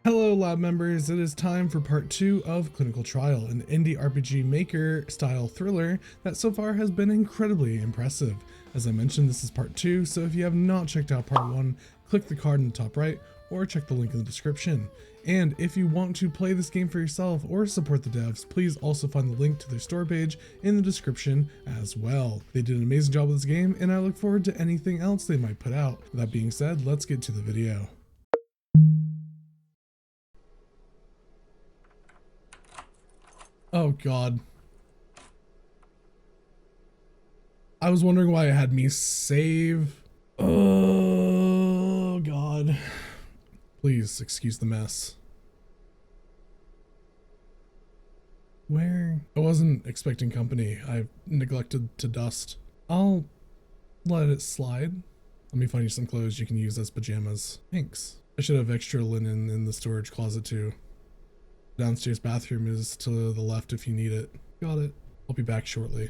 Hello lab members, it is time for part 2 of Clinical Trial, an indie RPG maker style thriller that so far has been incredibly impressive. As I mentioned, this is part 2, so if you have not checked out part 1, click the card in the top right or check the link in the description. And if you want to play this game for yourself or support the devs, please also find the link to their store page in the description as well. They did an amazing job with this game and I look forward to anything else they might put out. With that being said, let's get to the video. Oh god. I was wondering why it had me save. Oh god. Please excuse the mess. Where? I wasn't expecting company. I've neglected to dust. I'll let it slide. Let me find you some clothes you can use as pajamas. Thanks. I should have extra linen in the storage closet too. Downstairs bathroom is to the left if you need it. Got it. I'll be back shortly.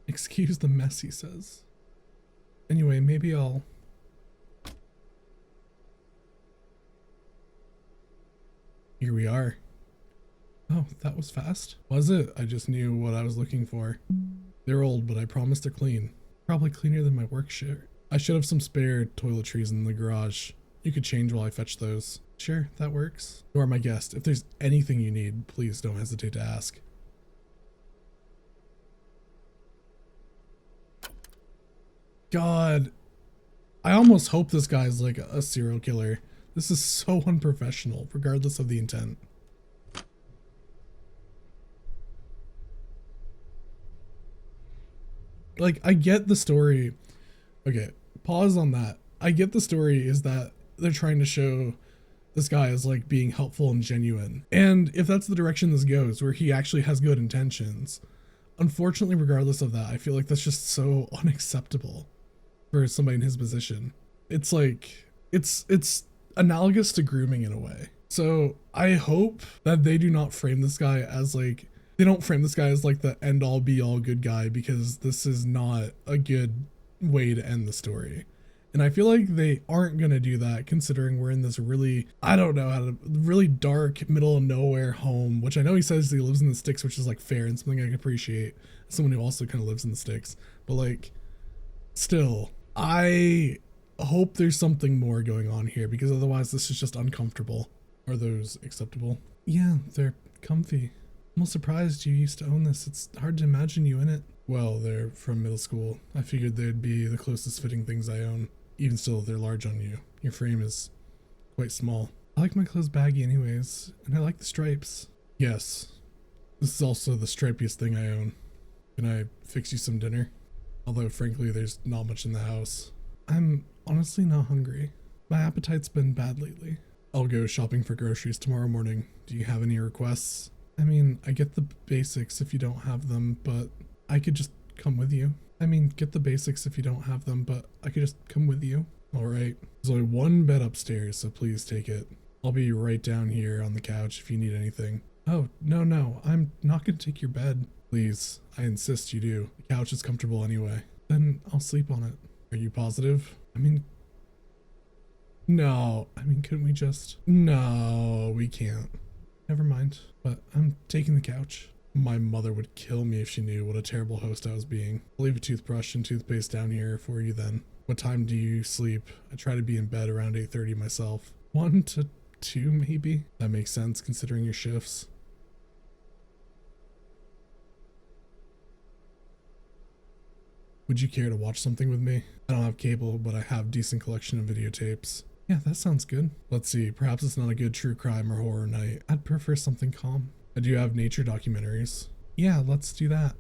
Excuse the mess, he says. Anyway, maybe I'll... Here we are. Oh, that was fast. Was it? I just knew what I was looking for. They're old, but I promise they're clean. Probably cleaner than my work shirt. I should have some spare toiletries in the garage. You could change while I fetch those. Sure, that works. You are my guest. If there's anything you need, please don't hesitate to ask. God, I almost hope this guy's like a serial killer. This is so unprofessional, regardless of the intent. Like, I get the story. Okay, pause on that. I get the story is that they're trying to show this guy as like being helpful and genuine. And if that's the direction this goes, where he actually has good intentions, unfortunately, regardless of that, I feel like that's just so unacceptable for somebody in his position. It's like, it's analogous to grooming in a way. So I hope that they do not frame this guy as like, they don't frame this guy as like the end all be all good guy, because this is not a good way to end the story. And I feel like they aren't going to do that, considering we're in this really, I don't know how to, really dark middle of nowhere home, which I know he says he lives in the sticks, which is like fair and something I can appreciate. Someone who also kind of lives in the sticks, but like, still, I hope there's something more going on here, because otherwise this is just uncomfortable. Are those acceptable? Yeah, they're comfy. I'm almost surprised you used to own this. It's hard to imagine you in it. Well, they're from middle school. I figured they'd be the closest fitting things I own. Even still, they're large on you. Your frame is quite small. I like my clothes baggy anyways, and I like the stripes. Yes, this is also the stripiest thing I own. Can I fix you some dinner? Although, frankly, there's not much in the house. I'm honestly not hungry. My appetite's been bad lately. I'll go shopping for groceries tomorrow morning. Do you have any requests? I mean, I get the basics if you don't have them, but I could just come with you. I mean, get the basics if you don't have them, but I could just come with you. Alright. There's only one bed upstairs, so please take it. I'll be right down here on the couch if you need anything. Oh, no, I'm not gonna take your bed. Please, I insist you do. The couch is comfortable anyway. Then I'll sleep on it. Are you positive? I mean, no. I mean, couldn't we just... No, we can't. Never mind. But I'm taking the couch. My mother would kill me if she knew what a terrible host I was being. I'll leave a toothbrush and toothpaste down here for you then. What time do you sleep? I try to be in bed around 8:30 myself. 1 to 2 maybe? That makes sense considering your shifts. Would you care to watch something with me? I don't have cable, but I have a decent collection of videotapes. Yeah, that sounds good. Let's see, perhaps it's not a good true crime or horror night. I'd prefer something calm. I do have nature documentaries. Yeah, let's do that.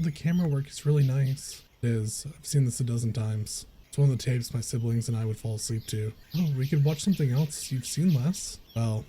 The camera work is really nice. It is. I've seen this a dozen times. It's one of the tapes my siblings and I would fall asleep to. Oh, we could watch something else you've seen less? Well,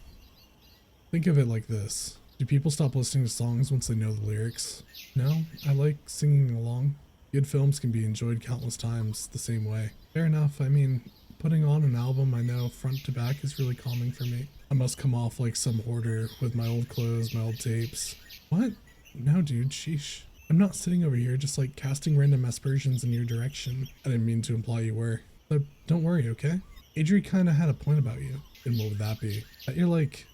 think of it like this. Do people stop listening to songs once they know the lyrics? No, I like singing along. Good films can be enjoyed countless times the same way. Fair enough, I mean, Putting on an album I know front to back is really calming for me. I must come off like some hoarder with my old clothes, my old tapes. What? No, dude, sheesh. I'm not sitting over here just like casting random aspersions in your direction. I didn't mean to imply you were. But don't worry, okay? Adri kinda had a point about you. And what would that be? That you're like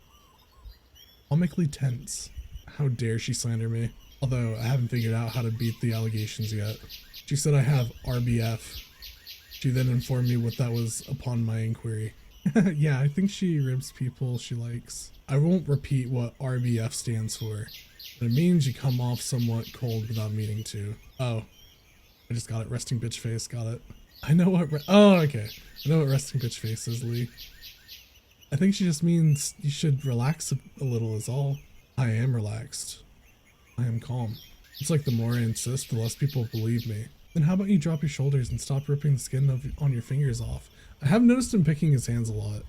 comically tense. How dare she slander me? Although I haven't figured out how to beat the allegations yet. She said I have RBF. She then informed me what that was upon my inquiry. Yeah, I think she ribs people she likes. I won't repeat what RBF stands for. But it means you come off somewhat cold without meaning to. Oh, I just got it. Resting bitch face. Got it. I know what. Oh, okay. I know what resting bitch face is, Lee. I think she just means you should relax a little is all. I am relaxed. I am calm. It's like the more I insist, the less people believe me. Then how about you drop your shoulders and stop ripping the skin on your fingers off? I have noticed him picking his hands a lot.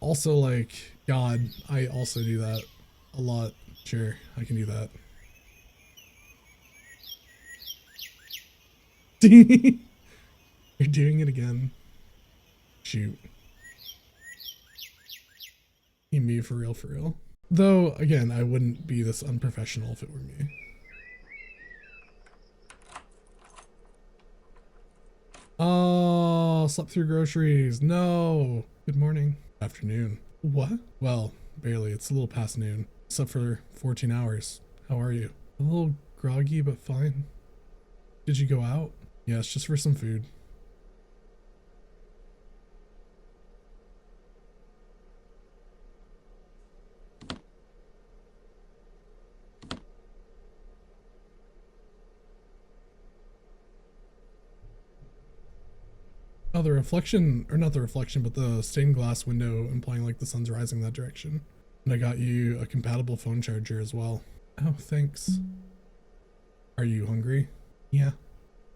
Also, like, God, I also do that a lot. Sure, I can do that. You're doing it again. Shoot. You me for real, for real. Though, again, I wouldn't be this unprofessional if it were me. Oh, slept through groceries. No. Good morning. Afternoon. What? Well, barely. It's a little past noon. Slept for 14 hours. How are you? A little groggy, but fine. Did you go out? Yes, just for some food. Oh, the reflection, or not the reflection, but the stained glass window implying like the sun's rising that direction. And I got you a compatible phone charger as well. Oh, thanks. Are you hungry? Yeah.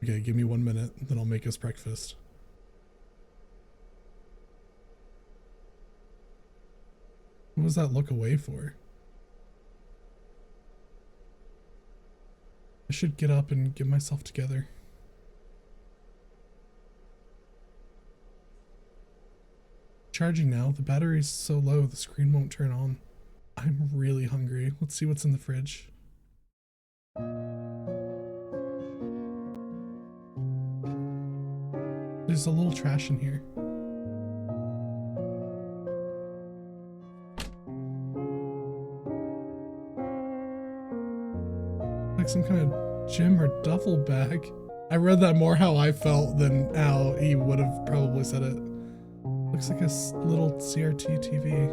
Okay, give me 1 minute, then I'll make us breakfast. What was that look away for? I should get up and get myself together. Charging now. The battery's so low the screen won't turn on. I'm really hungry. Let's see what's in the fridge. There's a little trash in here. Like some kind of gym or duffel bag. I read that more how I felt than how he would have probably said it. Looks like a little CRT TV.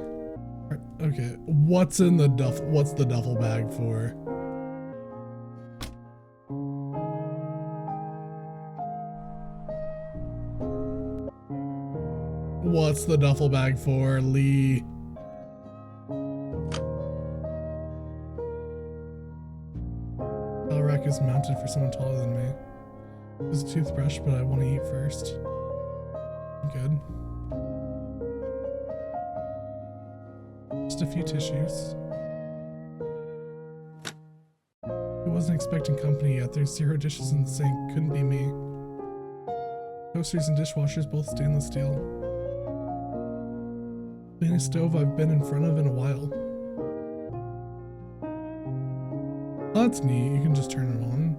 Okay, what's in the what's the duffel bag for? What's the duffel bag for, Lee? The rack is mounted for someone taller than me. There's a toothbrush, but I want to eat first. I'm good. Just a few tissues. I wasn't expecting company yet. There's 0 dishes in the sink. Couldn't be me. Toasters and dishwashers, both stainless steel. Cleanest stove I've been in front of in a while. Oh, that's neat. You can just turn it on.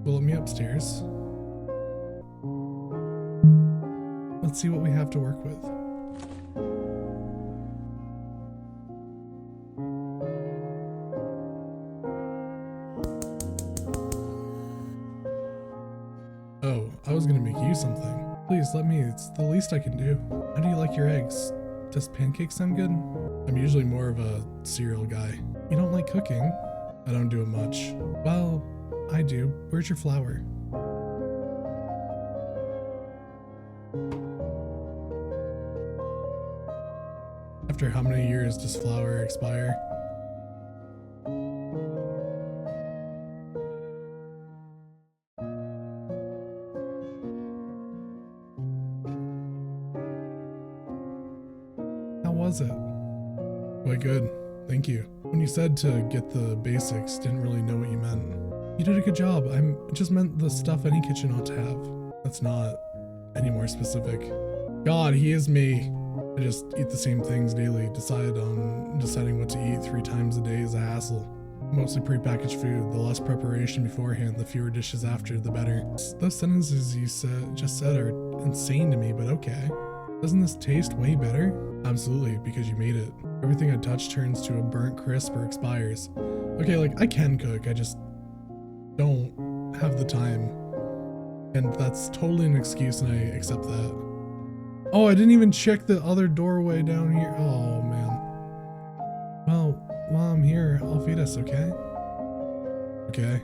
Will let me upstairs. Let's see what we have to work with. Oh, I was gonna make you something. Please let me, it's the least I can do. How do you like your eggs? Does pancakes sound good? I'm usually more of a cereal guy. You don't like cooking? I don't do it much. Well, I do. Where's your flour? After how many years does flour expire? How was it? Quite good. Thank you. When you said to get the basics, didn't really know what you meant. You did a good job. I just meant the stuff any kitchen ought to have. That's not any more specific. God, he is me. I just eat the same things daily. Deciding what to eat 3 times a day is a hassle. Mostly prepackaged food. The less preparation beforehand, the fewer dishes after, the better. Those sentences you just said are insane to me, but okay. Doesn't this taste way better? Absolutely, because you made it. Everything I touch turns to a burnt crisp or expires. Okay, like, I can cook, I just don't have the time. And that's totally an excuse, and I accept that. Oh, I didn't even check the other doorway down here. Oh, man. Well, while I'm here, I'll feed us, okay? Okay.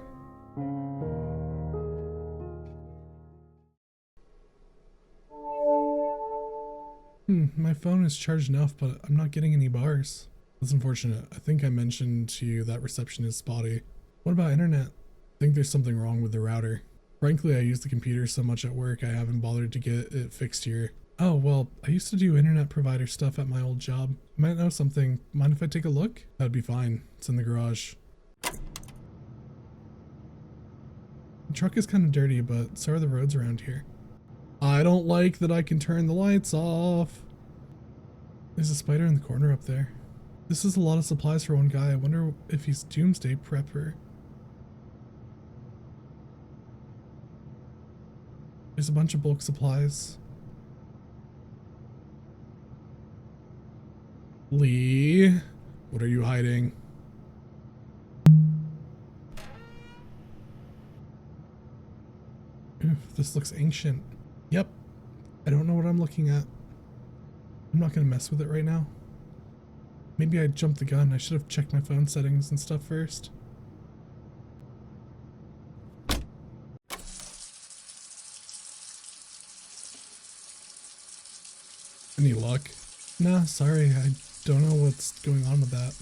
My phone is charged enough, but I'm not getting any bars. That's unfortunate. I think I mentioned to you that reception is spotty. What about internet? I think there's something wrong with the router. Frankly, I use the computer so much at work I haven't bothered to get it fixed here. Oh, well, I used to do internet provider stuff at my old job. I might know something. Mind if I take a look? That'd be fine. It's in the garage. The truck is kind of dirty, but so are the roads around here. I don't like that I can turn the lights off. There's a spider in the corner up there. This is a lot of supplies for one guy. I wonder if he's doomsday prepper. There's a bunch of bulk supplies. Lee, what are you hiding? Oof, this looks ancient. Yep, I don't know what I'm looking at. I'm not gonna mess with it right now. Maybe I jumped the gun. I should have checked my phone settings and stuff first. Any luck? Nah, sorry, I don't know what's going on with that.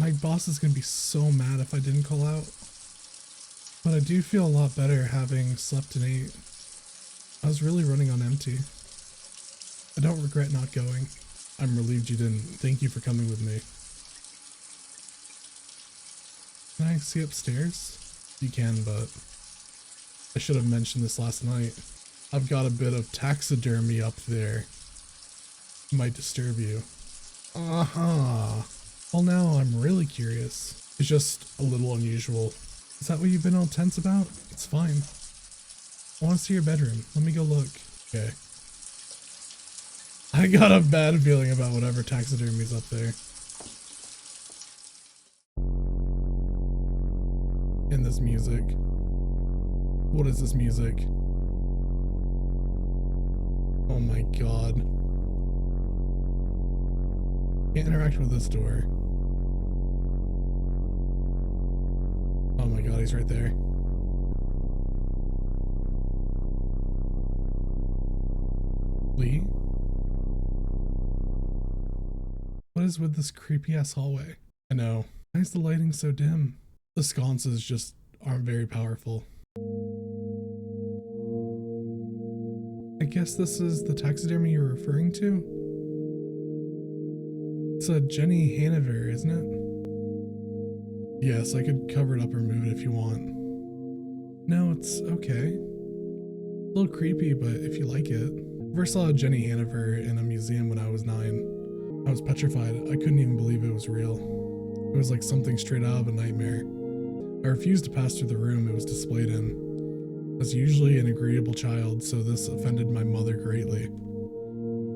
My boss is gonna be so mad if I didn't call out. But I do feel a lot better having slept and ate. I was really running on empty. I don't regret not going. I'm relieved you didn't. Thank you for coming with me. Can I see upstairs? You can, but I should have mentioned this last night. I've got a bit of taxidermy up there. Might disturb you. Uh-huh. Well, now I'm really curious. It's just a little unusual. Is that what you've been all tense about? It's fine. I want to see your bedroom. Let me go look. Okay. I got a bad feeling about whatever taxidermy's up there. And this music. What is this music? Oh my god. Can't interact with this door. Oh my god, he's right there. Lee? What is with this creepy ass hallway? I know. Why is the lighting so dim? The sconces just aren't very powerful. I guess this is the taxidermy you're referring to? It's a Jenny Hanover, isn't it? Yes, I could cover it up or move it if you want. No, it's okay. A little creepy, but if you like it. I first saw a Jenny Hanover in a museum when I was 9. I was petrified. I couldn't even believe it was real. It was like something straight out of a nightmare. I refused to pass through the room it was displayed in. I was usually an agreeable child, so this offended my mother greatly.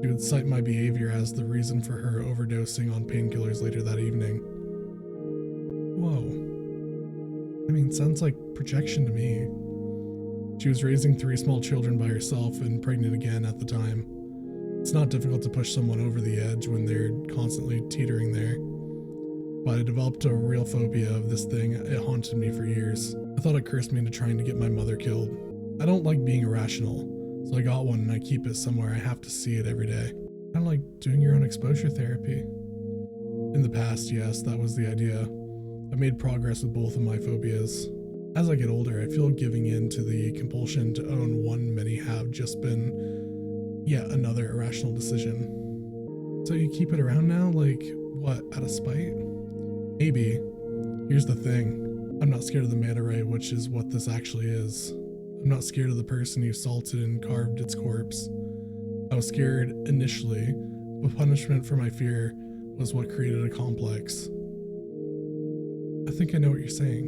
She would cite my behavior as the reason for her overdosing on painkillers later that evening. Whoa. I mean, sounds like projection to me. She was raising 3 small children by herself and pregnant again at the time. It's not difficult to push someone over the edge when they're constantly teetering there. But I developed a real phobia of this thing. It haunted me for years. I thought it cursed me into trying to get my mother killed. I don't like being irrational, so I got one and I keep it somewhere I have to see it every day. Kind of like doing your own exposure therapy. In the past, yes, that was the idea. I made progress with both of my phobias. As I get older, I feel giving in to the compulsion to own one many have just been yet another irrational decision. So you keep it around now, like, what, out of spite? Maybe. Here's the thing. I'm not scared of the manta ray, which is what this actually is. I'm not scared of the person who salted and carved its corpse. I was scared initially, but punishment for my fear was what created a complex. I think I know what you're saying.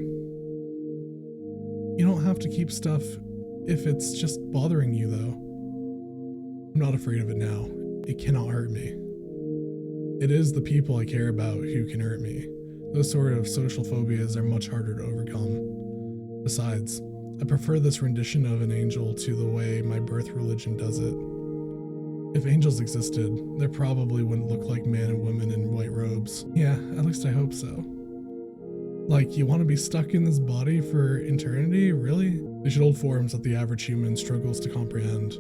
You don't have to keep stuff if it's just bothering you, though. I'm not afraid of it now. It cannot hurt me. It is the people I care about who can hurt me. Those sort of social phobias are much harder to overcome. Besides, I prefer this rendition of an angel to the way my birth religion does it. If angels existed, they probably wouldn't look like men and women in white robes. Yeah, at least I hope so. Like, you want to be stuck in this body for eternity? Really? They should hold forms that the average human struggles to comprehend.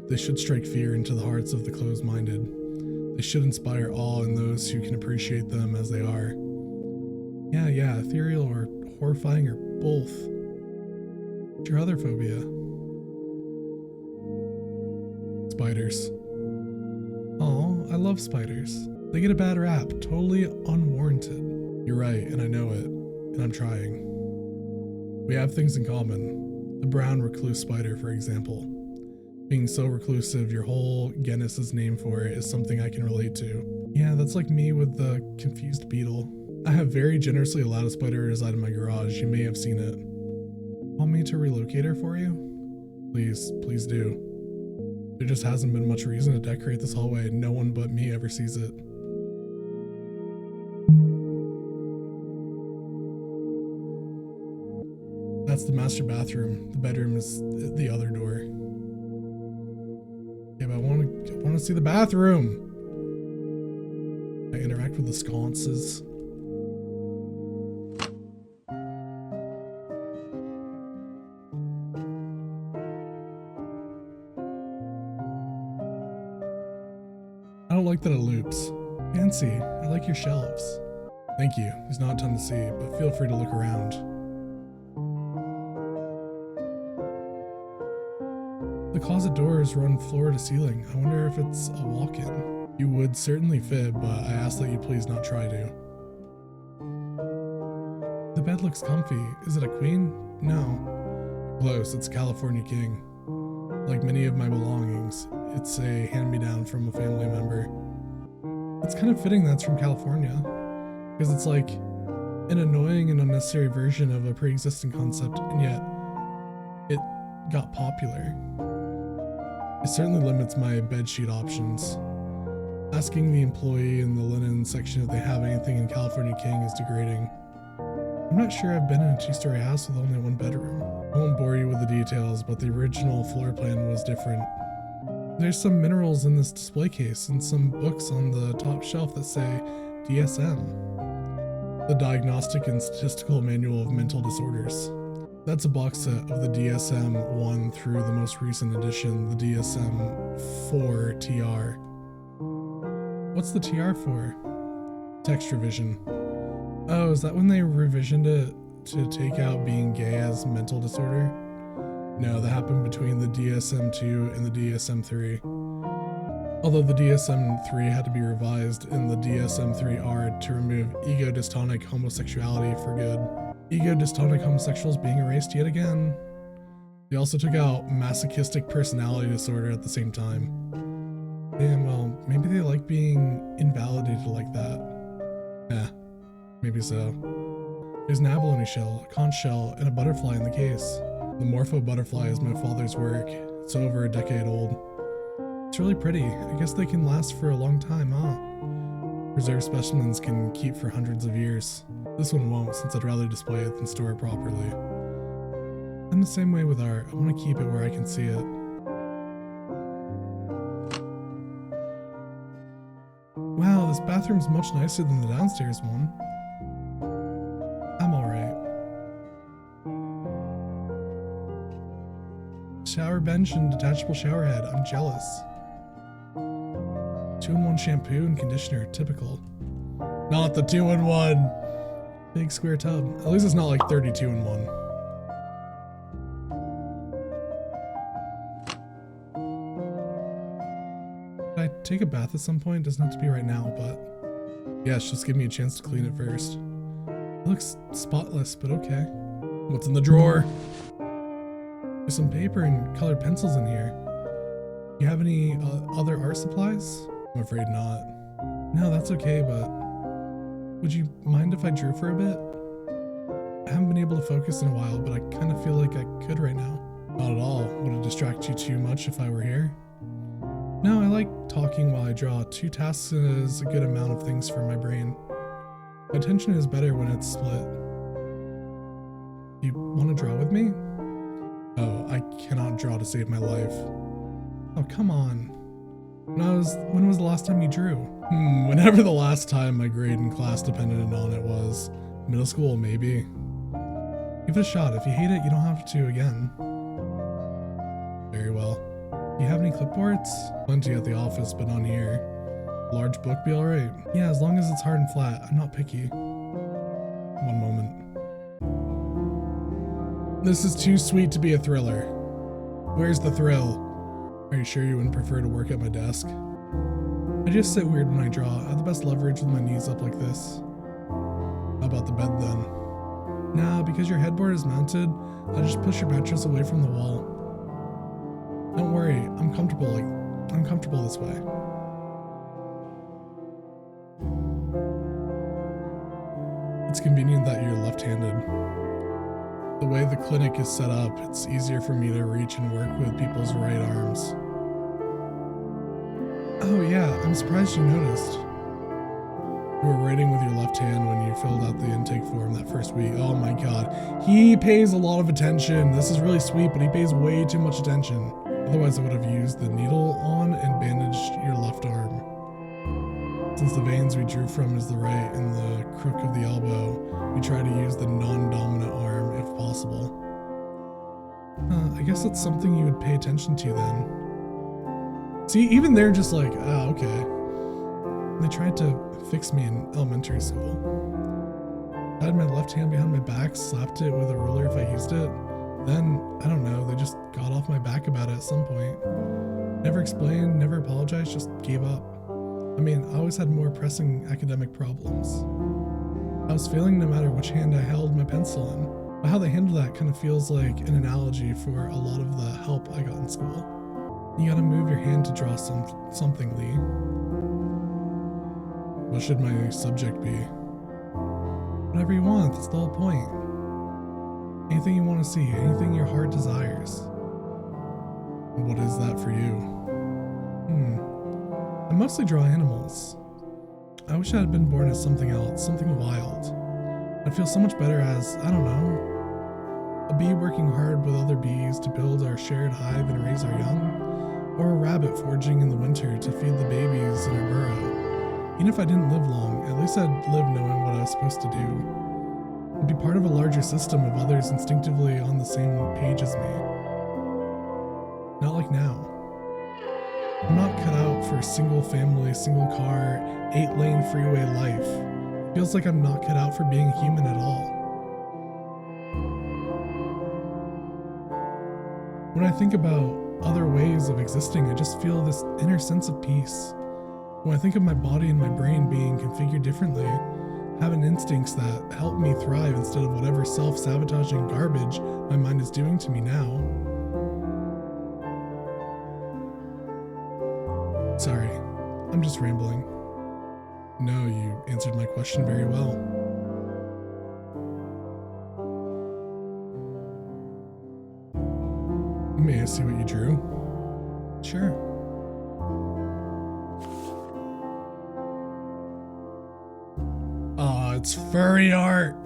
They should strike fear into the hearts of the closed-minded. They should inspire awe in those who can appreciate them as they are. Yeah, ethereal or horrifying or both. What's your other phobia? Spiders. Oh, I love spiders. They get a bad rap, totally unwarranted. You're right, and I know it, and I'm trying. We have things in common. The brown recluse spider, for example. Being so reclusive, your whole genus is named for it is something I can relate to. Yeah, that's like me with the confused beetle. I have very generously allowed a spider to reside in my garage. You may have seen it. Want me to relocate her for you? Please do. There just hasn't been much reason to decorate this hallway. No one but me ever sees it. That's the master bathroom. The bedroom is the other door. Yeah, but I want to see the bathroom. I interact with the sconces. I don't like that it loops. Fancy. I like your shelves. Thank you. There's not a ton to see, but feel free to look around. The closet doors run floor to ceiling. I wonder if it's a walk-in. You would certainly fit, but I ask that you please not try to. The bed looks comfy. Is it a queen? No. Close. It's a California king. Like many of my belongings, it's a hand-me-down from a family member. It's kind of fitting that's from California, because it's like an annoying and unnecessary version of a pre-existing concept, and yet it got popular. It certainly limits my bedsheet options. Asking the employee in the linen section if they have anything in California King is degrading. I'm not sure I've been in a two-story house with only one bedroom. I won't bore you with the details, but the original floor plan was different. There's some minerals in this display case and some books on the top shelf that say DSM, the Diagnostic and Statistical Manual of Mental Disorders. That's a box set of the DSM-1 through the most recent edition, the DSM-4 TR. What's the TR for? Text revision. Oh, is that when they revisioned it to take out being gay as mental disorder? No, that happened between the DSM-2 and the DSM-3. Although the DSM-3 had to be revised in the DSM-3R to remove ego-dystonic homosexuality for good. Ego-dystonic homosexuals being erased yet again. They also took out masochistic personality disorder at the same time. Damn, well, maybe they like being invalidated like that. Maybe so. There's an abalone shell, a conch shell, and a butterfly in the case. The Morpho butterfly is my father's work. It's over a decade old. It's really pretty. I guess they can last for a long time, huh? Preserved specimens can keep for hundreds of years. This one won't, since I'd rather display it than store it properly. I'm the same way with art. I want to keep it where I can see it. Wow, this bathroom's much nicer than the downstairs one. I'm alright. Shower bench and detachable shower head. I'm jealous. 2-in-1 shampoo and conditioner. Typical. Not the 2-in-1! Big square tub. At least it's not like 32 in 1. Should I take a bath at some point? Doesn't have to be right now, but yes, just give me a chance to clean it first. It looks spotless, but okay. What's in the drawer? There's some paper and colored pencils in here. You have any other art supplies? I'm afraid not. No, that's okay, but would you mind if I drew for a bit? I haven't been able to focus in a while, but I kind of feel like I could right now. Not at all. Would it distract you too much if I were here? No, I like talking while I draw. 2 tasks is a good amount of things for my brain. My attention is better when it's split. You want to draw with me? Oh, I cannot draw to save my life. Oh, come on. When was the last time you drew? Whenever the last time my grade in class depended on it was. Middle school, maybe. Give it a shot. If you hate it, you don't have to again. Very well. Do you have any clipboards? Plenty at the office, but none here. Large book be alright? Yeah, as long as it's hard and flat. I'm not picky. One moment. This is too sweet to be a thriller. Where's the thrill? Are you sure you wouldn't prefer to work at my desk? I just sit weird when I draw. I have the best leverage with my knees up like this. How about the bed then? Nah, because your headboard is mounted, I just push your mattress away from the wall. Don't worry, I'm comfortable this way. It's convenient that you're left-handed. The way the clinic is set up, it's easier for me to reach and work with people's right arms. Oh yeah, I'm surprised you noticed. You were writing with your left hand when you filled out the intake form that first week. Oh my god. He pays a lot of attention. This is really sweet, but he pays way too much attention. Otherwise I would have used the needle on and bandaged your left arm. Since the veins we drew from is the right and the crook of the elbow, we try to use the non-dominant arm if possible. I guess that's something you would pay attention to then. See, even they're just like, okay. They tried to fix me in elementary school. I had my left hand behind my back, slapped it with a ruler if I used it. Then, I don't know, they just got off my back about it at some point. Never explained, never apologized, just gave up. I mean, I always had more pressing academic problems. I was failing no matter which hand I held my pencil in. But how they handle that kind of feels like an analogy for a lot of the help I got in school. You gotta move your hand to draw something, Lee. What should my subject be? Whatever you want, that's the whole point. Anything you want to see, anything your heart desires. What is that for you? I mostly draw animals. I wish I had been born as something else, something wild. I'd feel so much better as, I don't know, a bee working hard with other bees to build our shared hive and raise our young, or a rabbit foraging in the winter to feed the babies in our burrow. Even if I didn't live long, at least I'd live knowing what I was supposed to do. I'd be part of a larger system of others instinctively on the same page as me. Not like now. I'm not cut out for a single family, single car, 8-lane freeway life. It feels like I'm not cut out for being human at all. When I think about other ways of existing, I just feel this inner sense of peace. When I think of my body and my brain being configured differently, having instincts that help me thrive instead of whatever self-sabotaging garbage my mind is doing to me now. Sorry, I'm just rambling. No, you answered my question very well. May I see what you drew? Sure. Aw, it's furry art.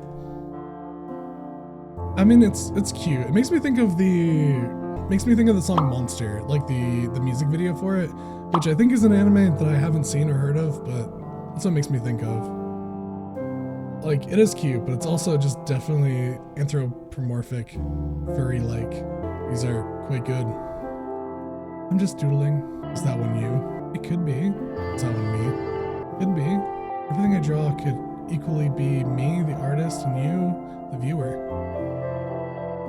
I mean, it's cute. It makes me think of the song Monster, like the music video for it, which I think is an anime that I haven't seen or heard of, but that's what it makes me think of. Like, it is cute, but it's also just definitely anthropomorphic, furry-like. These are quite good. I'm just doodling. Is that one you? It could be. Is that one me? Could be. Everything I draw could equally be me, the artist, and you, the viewer.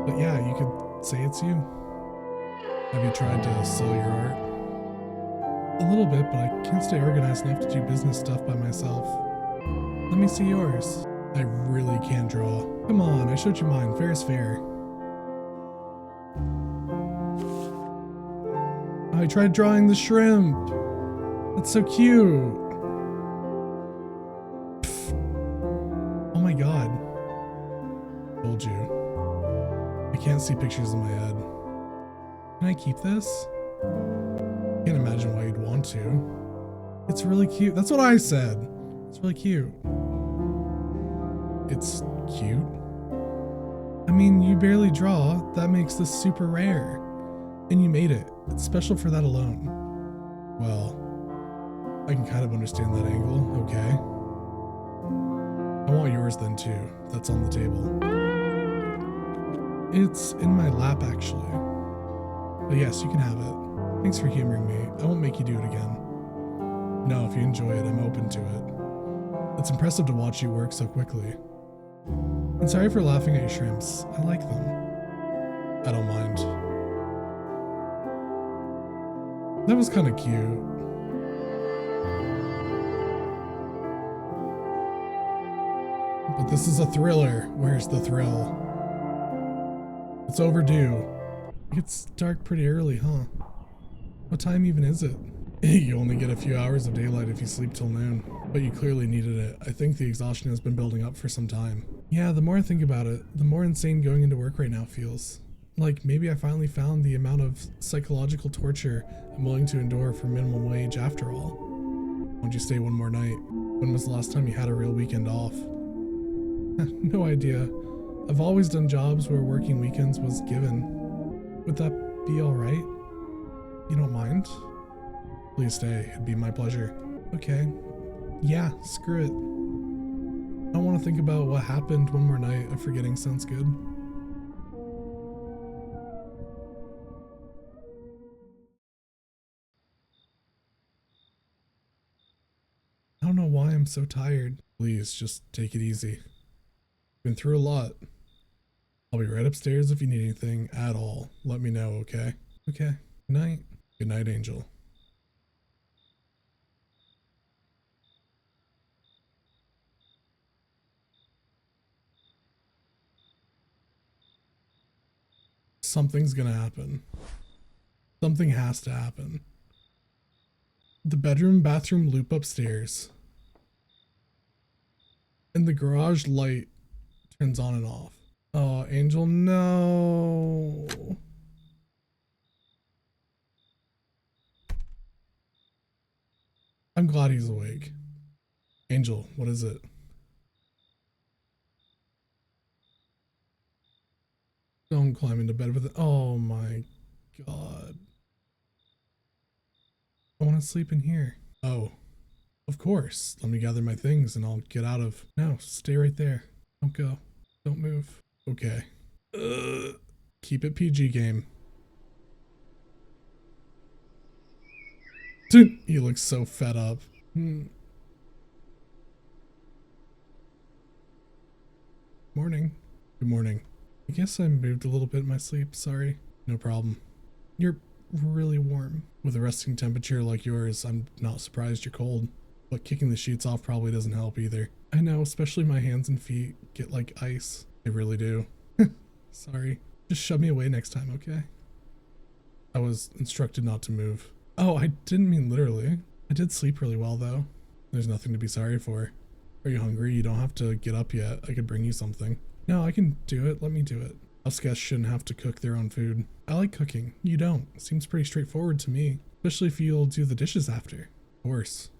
But yeah, you could say it's you. Have you tried to sell your art? A little bit, but I can't stay organized enough to do business stuff by myself. Let me see yours. I really can draw. Come on, I showed you mine. Fair is fair. I tried drawing the shrimp. That's so cute. Pff. Oh my god. Told you. I can't see pictures in my head. Can I keep this? Can't imagine why you'd want to. It's really cute. That's what I said. It's really cute. It's cute? I mean, you barely draw. That makes this super rare. And you made it. It's special for that alone. Well, I can kind of understand that angle. Okay. I want yours then too. That's on the table. It's in my lap actually. But yes, you can have it. Thanks for humoring me. I won't make you do it again. No, if you enjoy it, I'm open to it. It's impressive to watch you work so quickly. And sorry for laughing at your shrimps. I like them. I don't mind. That was kind of cute. But this is a thriller. Where's the thrill? It's overdue. It's dark pretty early, huh? What time even is it? You only get a few hours of daylight if you sleep till noon. But you clearly needed it. I think the exhaustion has been building up for some time. Yeah, the more I think about it, the more insane going into work right now feels. Like, maybe I finally found the amount of psychological torture I'm willing to endure for minimum wage after all. Won't you stay one more night? When was the last time you had a real weekend off? No idea. I've always done jobs where working weekends was given. Would that be alright? You don't mind? Please stay, it'd be my pleasure. Okay. Yeah, screw it. I don't want to think about what happened one more night of forgetting sounds good. I don't know why I'm so tired. Please, just take it easy. Been through a lot. I'll be right upstairs if you need anything at all. Let me know, okay? Okay. Good night. Good night, Angel. Something's gonna happen. Something has to happen. The bedroom bathroom loop upstairs. And the garage light turns on and off. Oh, Angel, no. I'm glad he's awake. Angel, what is it? Don't climb into bed with it. Oh my god. I want to sleep in here. Oh, of course. Let me gather my things and I'll get out of... No, stay right there. Don't go. Don't move. Okay. Keep it PG, game. Dude, he looks so fed up. Morning. Good morning. I guess I moved a little bit in my sleep. Sorry. No problem. You're really warm. With a resting temperature like yours, I'm not surprised you're cold. But kicking the sheets off probably doesn't help either. I know, especially my hands and feet get like ice. They really do. Sorry. Just shove me away next time, okay? I was instructed not to move. Oh, I didn't mean literally. I did sleep really well though. There's nothing to be sorry for. Are you hungry? You don't have to get up yet. I could bring you something. No, I can do it. Let me do it. Us guests shouldn't have to cook their own food. I like cooking. You don't. Seems pretty straightforward to me. Especially if you'll do the dishes after. Of course.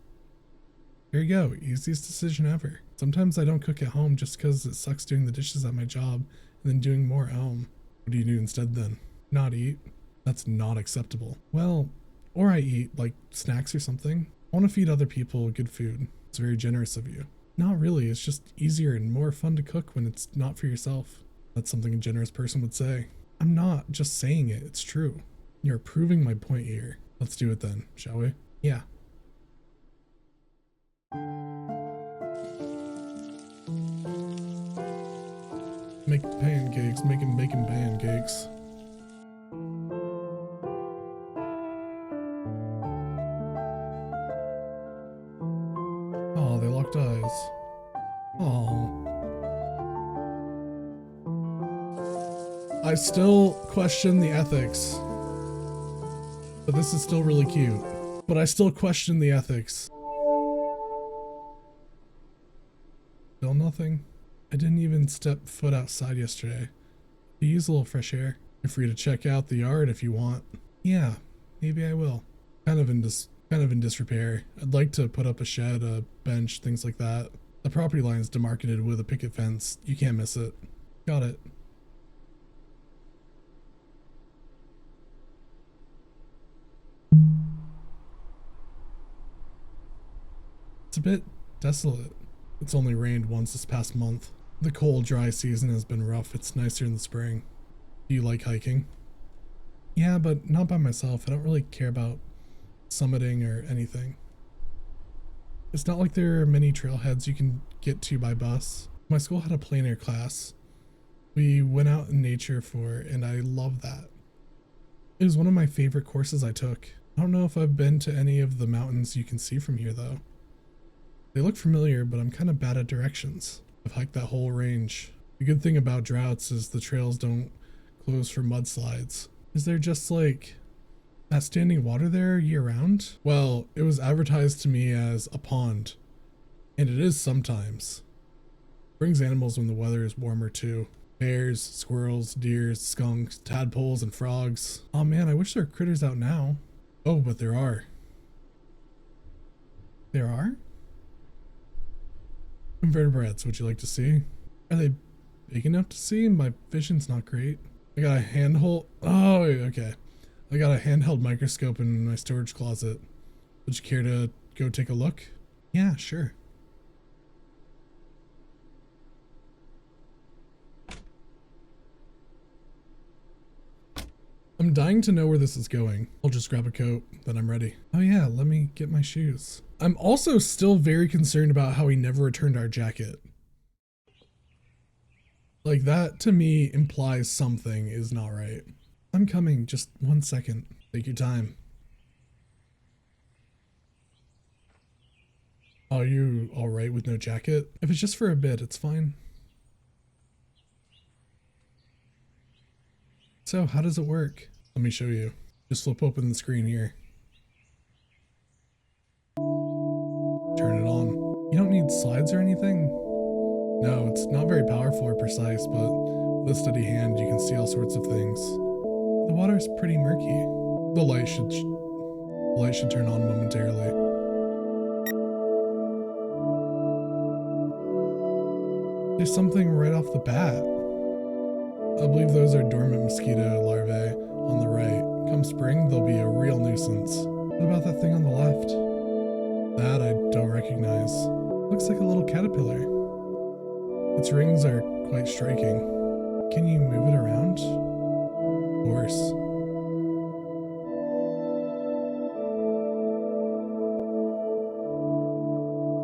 Here you go. Easiest decision ever. Sometimes I don't cook at home just because it sucks doing the dishes at my job and then doing more at home. What do you do instead then? Not eat? That's not acceptable. Well, or I eat, like, snacks or something. I want to feed other people good food. It's very generous of you. Not really. It's just easier and more fun to cook when it's not for yourself. That's something a generous person would say. I'm not just saying it. It's true. You're proving my point here. Let's do it then, shall we? Yeah. Make pancakes. Making pancakes. Oh, they locked eyes. Oh. I still question the ethics. But this is still really cute. But I still question the ethics. Still nothing. I didn't even step foot outside yesterday. You use a little fresh air. You're free to check out the yard if you want. Yeah, maybe I will. Kind of in disrepair. I'd like to put up a shed, a bench, things like that. The property line is demarcated with a picket fence. You can't miss it. Got it. It's a bit desolate. It's only rained once this past month. The cold, dry season has been rough. It's nicer in the spring. Do you like hiking? Yeah, but not by myself. I don't really care about summiting or anything. It's not like there are many trailheads you can get to by bus. My school had a plein air class. We went out in nature and I love that. It was one of my favorite courses I took. I don't know if I've been to any of the mountains you can see from here though. They look familiar, but I'm kind of bad at directions. I've hiked that whole range. The good thing about droughts is the trails don't close for mudslides. Is there just like that standing water there year round? Well, it was advertised to me as a pond, and it is sometimes. Brings animals when the weather is warmer too. Bears, squirrels, deers, skunks, tadpoles, and frogs. Oh man, I wish there were critters out now. Oh, but there are. There are? Invertebrates, would you like to see? Are they big enough to see? My vision's not great. I got a handhold. Oh, okay. I got a handheld microscope in my storage closet. Would you care to go take a look? Yeah, sure. I'm dying to know where this is going. I'll just grab a coat, then I'm ready. Oh yeah, let me get my shoes. I'm also still very concerned about how he never returned our jacket. Like that to me implies something is not right. I'm coming, just 1 second. Take your time. Are you alright with no jacket? If it's just for a bit, it's fine. So how does it work? Let me show you. Just flip open the screen here. Turn it on. You don't need slides or anything? No, it's not very powerful or precise, but with a steady hand you can see all sorts of things. The water's pretty murky. The light should turn on momentarily. There's something right off the bat. I believe those are dormant mosquito larvae on the right. Come spring, they'll be a real nuisance. What about that thing on the left? That I don't recognize. Looks like a little caterpillar. Its rings are quite striking. Can you move it around? Of course.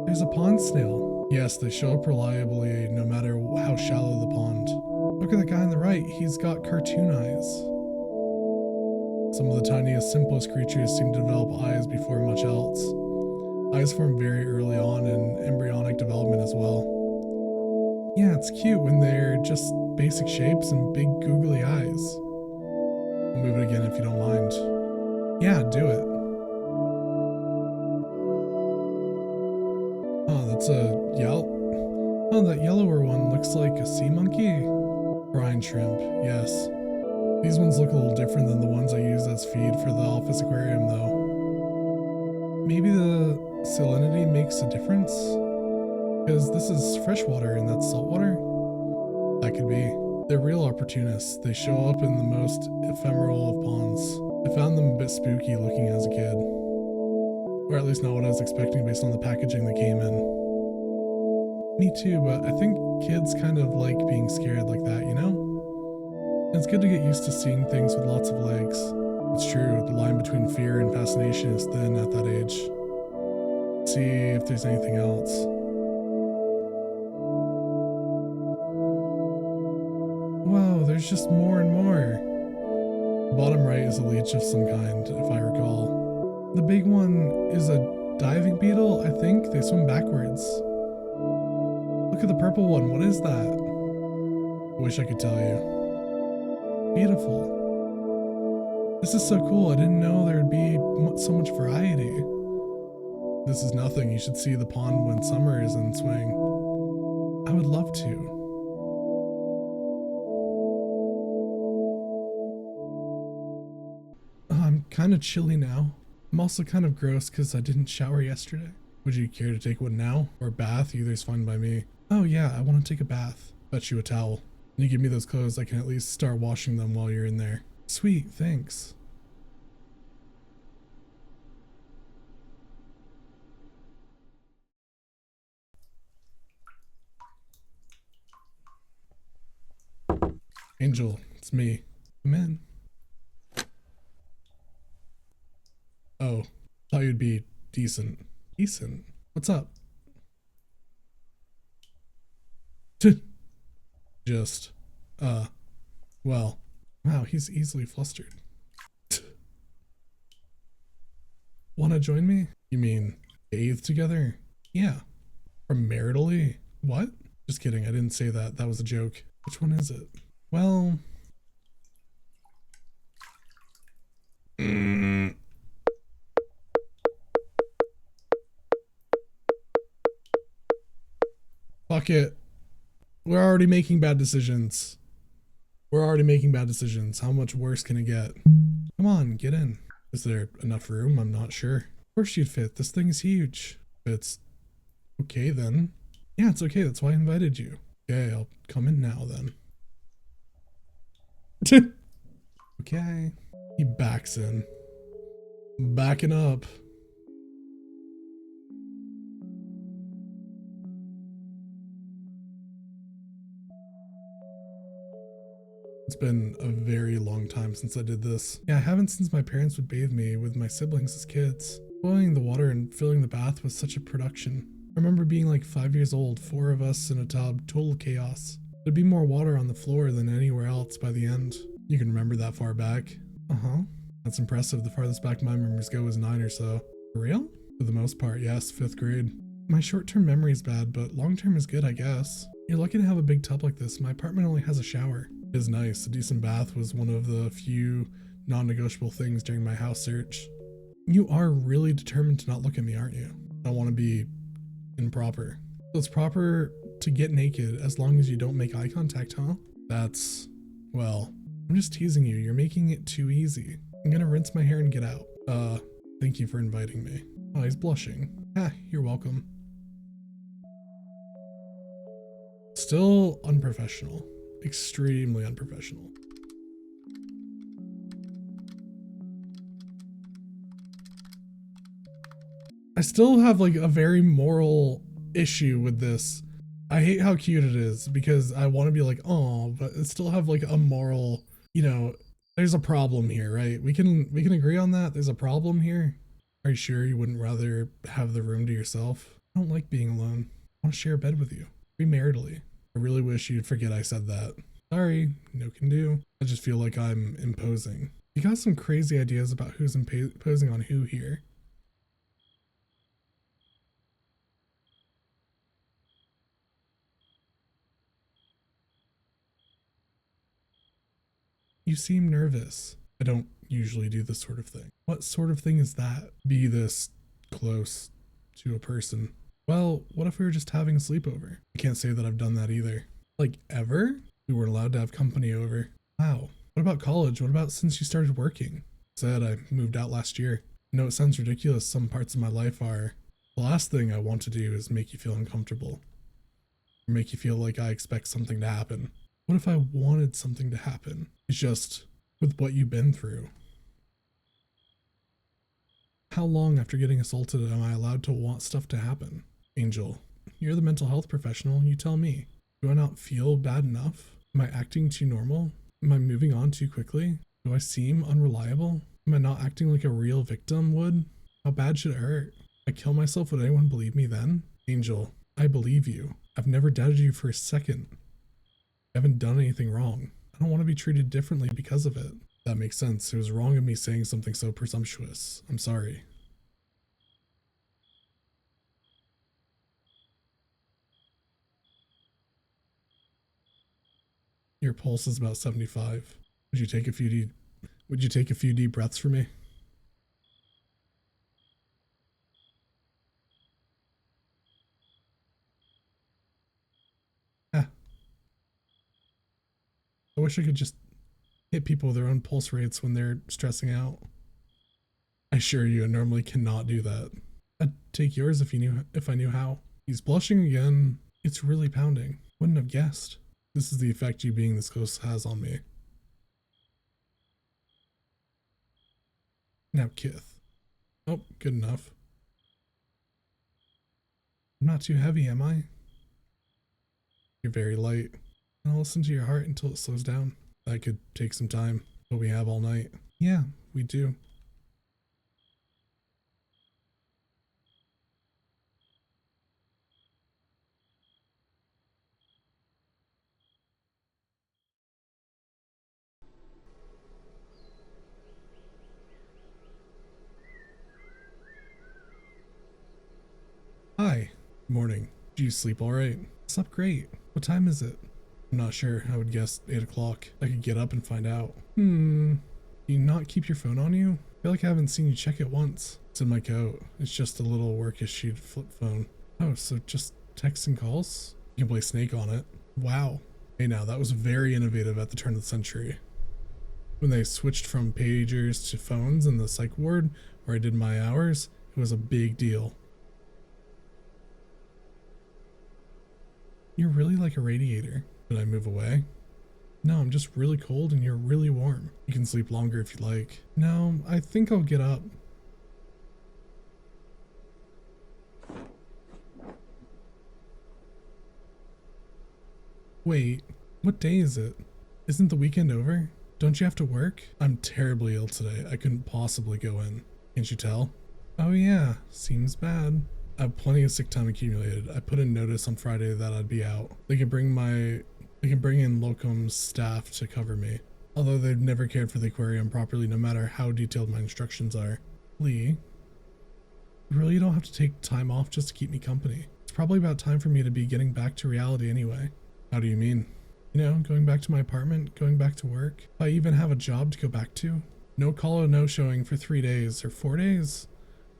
There's a pond snail. Yes, they show up reliably no matter how shallow the pond. Look at the guy on the right, he's got cartoon eyes. Some of the tiniest, simplest creatures seem to develop eyes before much else. Eyes form very early on in embryonic development as well. Yeah, it's cute when they're just basic shapes and big googly eyes. I'll move it again if you don't mind. Yeah, do it. Oh, that's a yellow. Oh, that yellower one looks like a sea monkey. Brine shrimp, yes. These ones look a little different than the ones I use as feed for the office aquarium though. Maybe the salinity makes a difference? Because this is freshwater and that's saltwater? That could be. They're real opportunists. They show up in the most ephemeral of ponds. I found them a bit spooky looking as a kid. Or at least not what I was expecting based on the packaging that came in. Me too, but I think kids kind of like being scared like that, you know? And it's good to get used to seeing things with lots of legs. It's true, the line between fear and fascination is thin at that age. Let's see if there's anything else. Whoa, there's just more and more. The bottom right is a leech of some kind, if I recall. The big one is a diving beetle, I think. They swim backwards. Look at the purple one, what is that? I wish I could tell you. Beautiful. This is so cool. I didn't know there would be so much variety. This is nothing. You should see the pond when summer is in swing. I would love to. I'm kind of chilly now. I'm also kind of gross because I didn't shower yesterday. Would you care to take one now? Or a bath? Either's fine by me. Oh yeah, I want to take a bath. Bet you a towel. When you give me those clothes, I can at least start washing them while you're in there. Sweet, thanks. Angel, it's me. Come in. Oh, thought you'd be decent. Decent? What's up? Just, well, wow, he's easily flustered. Wanna join me? You mean bathe together? Yeah. Or maritally? What? Just kidding, I didn't say that. That was a joke. Which one is it? Well... Fuck it. We're already making bad decisions. We're already making bad decisions. How much worse can it get? Come on, get in. Is there enough room? I'm not sure. Of course you'd fit. This thing is huge. It's okay then. Yeah, it's okay. That's why I invited you. Okay, I'll come in now then. Okay. He backs in. Backing up. It's been a very long time since I did this. Yeah, I haven't since my parents would bathe me with my siblings as kids. Boiling the water and filling the bath was such a production. I remember being like 5 years old, 4 of us in a tub, total chaos. There'd be more water on the floor than anywhere else by the end. You can remember that far back? Uh-huh. That's impressive. The farthest back my memories go is 9 or so. For real? For the most part, yes, 5th grade. My short-term memory is bad, but long-term is good, I guess. You're lucky to have a big tub like this. My apartment only has a shower. It is nice. A decent bath was one of the few non-negotiable things during my house search. You are really determined to not look at me, aren't you? I don't want to be improper. So it's proper to get naked as long as you don't make eye contact, huh? That's... well, I'm just teasing you. You're making it too easy. I'm gonna rinse my hair and get out. Thank you for inviting me. Oh, he's blushing. Ah, you're welcome. Still unprofessional. Extremely unprofessional. I still have like a very moral issue with this. I hate how cute it is because I want to be like, oh, but I still have like a moral, you know, there's a problem here, right? We can agree on that. There's a problem here. Are you sure you wouldn't rather have the room to yourself? I don't like being alone. I want to share a bed with you. Premaritally. I really wish you'd forget I said that. Sorry, no can do. I just feel like I'm imposing. You got some crazy ideas about who's imposing on who here. You seem nervous. I don't usually do this sort of thing. What sort of thing is that? Be this close to a person. Well, what if we were just having a sleepover? I can't say that I've done that either. Like, ever? We weren't allowed to have company over. Wow. What about college? What about since you started working? Said I moved out last year. I know it sounds ridiculous. Some parts of my life are. The last thing I want to do is make you feel uncomfortable. Or make you feel like I expect something to happen. What if I wanted something to happen? It's just with what you've been through. How long after getting assaulted am I allowed to want stuff to happen? Angel, you're the mental health professional. You tell me. Do I not feel bad enough? Am I acting too normal? Am I moving on too quickly? Do I seem unreliable? Am I not acting like a real victim would? How bad should it hurt? If I kill myself, would anyone believe me then? Angel, I believe you. I've never doubted you for a second. I haven't done anything wrong. I don't want to be treated differently because of it. That makes sense. It was wrong of me saying something so presumptuous. I'm sorry. Your pulse is about 75. Would you take a few deep... Would you take a few deep breaths for me? Ah, I wish I could just hit people with their own pulse rates when they're stressing out. I assure you, I normally cannot do that. I'd take yours if I knew how. He's blushing again. It's really pounding. Wouldn't have guessed. This is the effect you being this close has on me. Now, Kith. Oh, good enough. I'm not too heavy, am I? You're very light. I'll listen to your heart until it slows down. That could take some time, but we have all night. Yeah, we do. Hi. Morning. Did you sleep alright? Slept great. What time is it? I'm not sure. I would guess 8 o'clock. I could get up and find out. Do you not keep your phone on you? I feel like I haven't seen you check it once. It's in my coat. It's just a little work-issued flip phone. Oh, so just texts and calls? You can play Snake on it. Wow. Hey now, that was very innovative at the turn of the century. When they switched from pagers to phones in the psych ward where I did my hours, it was a big deal. You're really like a radiator. Did I move away? No, I'm just really cold and you're really warm. You can sleep longer if you like. No, I think I'll get up. Wait, what day is it? Isn't the weekend over? Don't you have to work? I'm terribly ill today. I couldn't possibly go in. Can't you tell? Oh yeah, seems bad. I have plenty of sick time accumulated. I put in notice on Friday that I'd be out. They can bring in locum staff to cover me. Although they've never cared for the aquarium properly no matter how detailed my instructions are. Lee, you really don't have to take time off just to keep me company. It's probably about time for me to be getting back to reality anyway. How do you mean? You know, going back to my apartment, going back to work. If I even have a job to go back to. No call or no showing for 3 days or 4 days.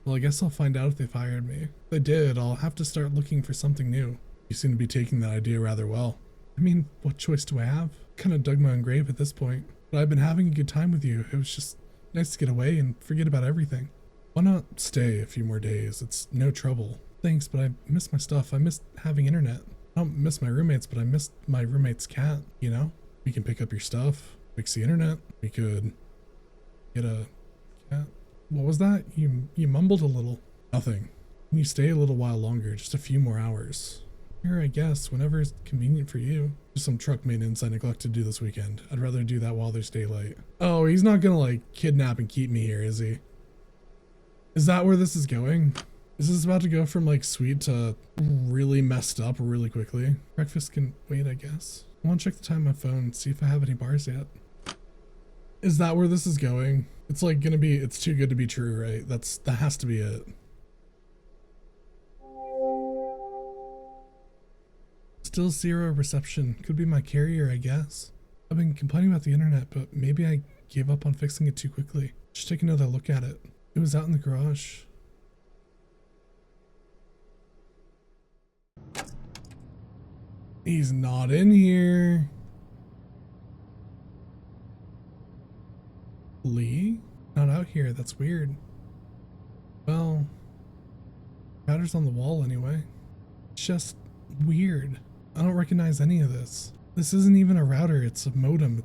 Well, I guess I'll find out if they fired me. If they did, I'll have to start looking for something new. You seem to be taking that idea rather well. I mean, what choice do I have? Kind of dug my own grave at this point. But I've been having a good time with you. It was just nice to get away and forget about everything. Why not stay a few more days? It's no trouble. Thanks, but I miss my stuff. I miss having internet. I don't miss my roommates, but I miss my roommate's cat, you know? We can pick up your stuff, fix the internet. We could get a cat. What was that? You mumbled a little. Nothing. Can you stay a little while longer? Just a few more hours. Sure, I guess, whenever it's convenient for you. Just some truck maintenance I neglected to do this weekend. I'd rather do that while there's daylight. Oh, he's not gonna like kidnap and keep me here, is he? Is that where this is going? Is this about to go from like sweet to really messed up really quickly? Breakfast can wait, I guess. I want to check the time on my phone, see if I have any bars yet. Is that where this is going? It's like gonna be, it's too good to be true, right? That has to be it. Still zero reception. Could be my carrier, I guess. I've been complaining about the internet, but maybe I gave up on fixing it too quickly. Just take another look at it. It was out in the garage. He's not in here. Lee? Not out here, that's weird. Well, router's on the wall anyway. It's just weird. I don't recognize any of this. This isn't even a router, it's a modem.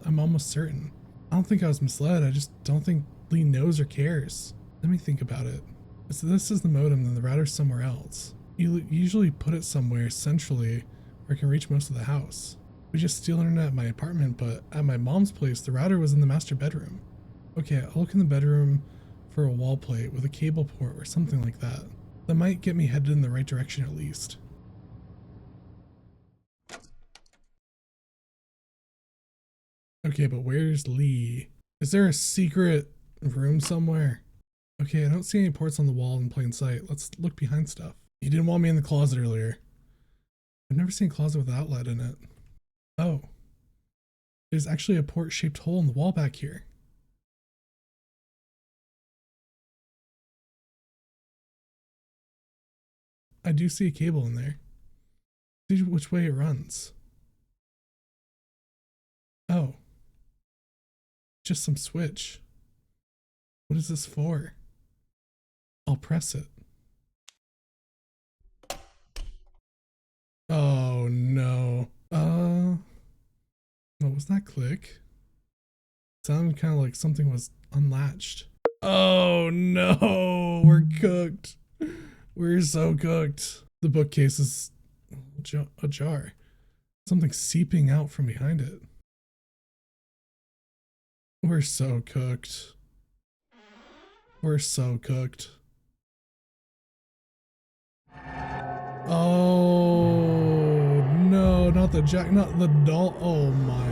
I'm almost certain. I don't think I was misled, I just don't think Lee knows or cares. Let me think about it. If this is the modem, then the router's somewhere else. You usually put it somewhere centrally where it can reach most of the house. We just steal internet at my apartment, but at my mom's place, the router was in the master bedroom. Okay, I'll look in the bedroom for a wall plate with a cable port or something like that. That might get me headed in the right direction at least. Okay, but where's Lee? Is there a secret room somewhere? Okay, I don't see any ports on the wall in plain sight. Let's look behind stuff. You didn't want me in the closet earlier. I've never seen a closet with an outlet in it. Oh. There's actually a port-shaped hole in the wall back here. I do see a cable in there. See which way it runs. Oh. Just some switch. What is this for? I'll press it. Oh no. What was that click? Sounded kind of like something was unlatched. Oh no, we're cooked. We're so cooked. The bookcase is ajar. Something seeping out from behind it. We're so cooked. We're so cooked. Oh no, not the not the doll. Oh my.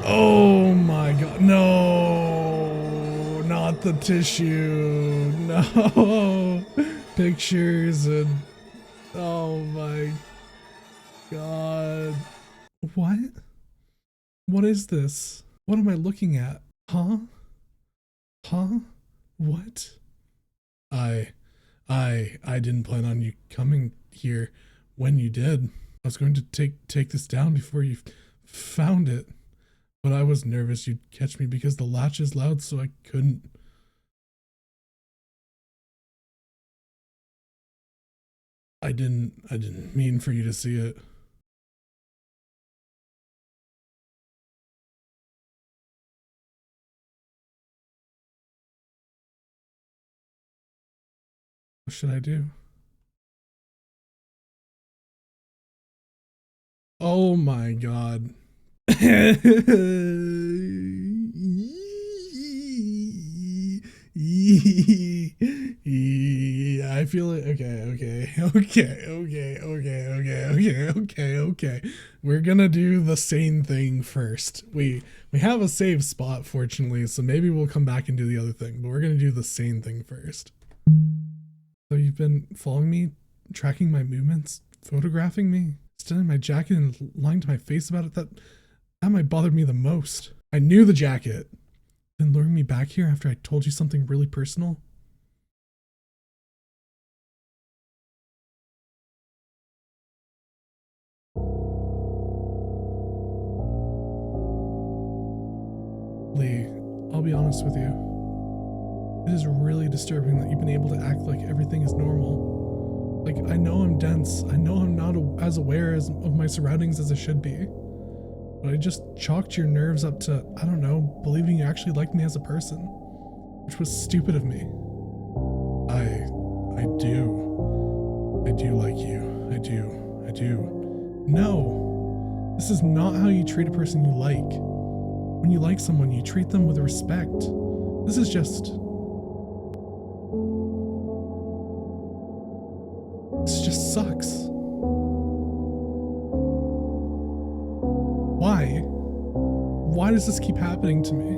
Oh my god. No, not the tissue. No. Pictures and oh my god. What? What is this? What am I looking at? Huh? Huh? What? I didn't plan on you coming here when you did. I was going to take this down before you found it. But I was nervous you'd catch me because the latch is loud, so I couldn't. I didn't mean for you to see it. What should I do? Oh my god. I feel like okay. We're gonna do the sane thing first. We have a save spot, fortunately, so maybe we'll come back and do the other thing, but we're gonna do the sane thing first. So you've been following me, tracking my movements, photographing me, stealing my jacket and lying to my face about it. That might bother me the most. I knew the jacket. Then luring me back here after I told you something really personal. Lee, I'll be honest with you. It is really disturbing that you've been able to act like everything is normal. Like, I know I'm dense. I know I'm not as aware of my surroundings as I should be. But I just chalked your nerves up to, I don't know, believing you actually liked me as a person. Which was stupid of me. I do like you. I do. No! This is not how you treat a person you like. When you like someone, you treat them with respect. This is just... This just sucks. Why? Why does this keep happening to me?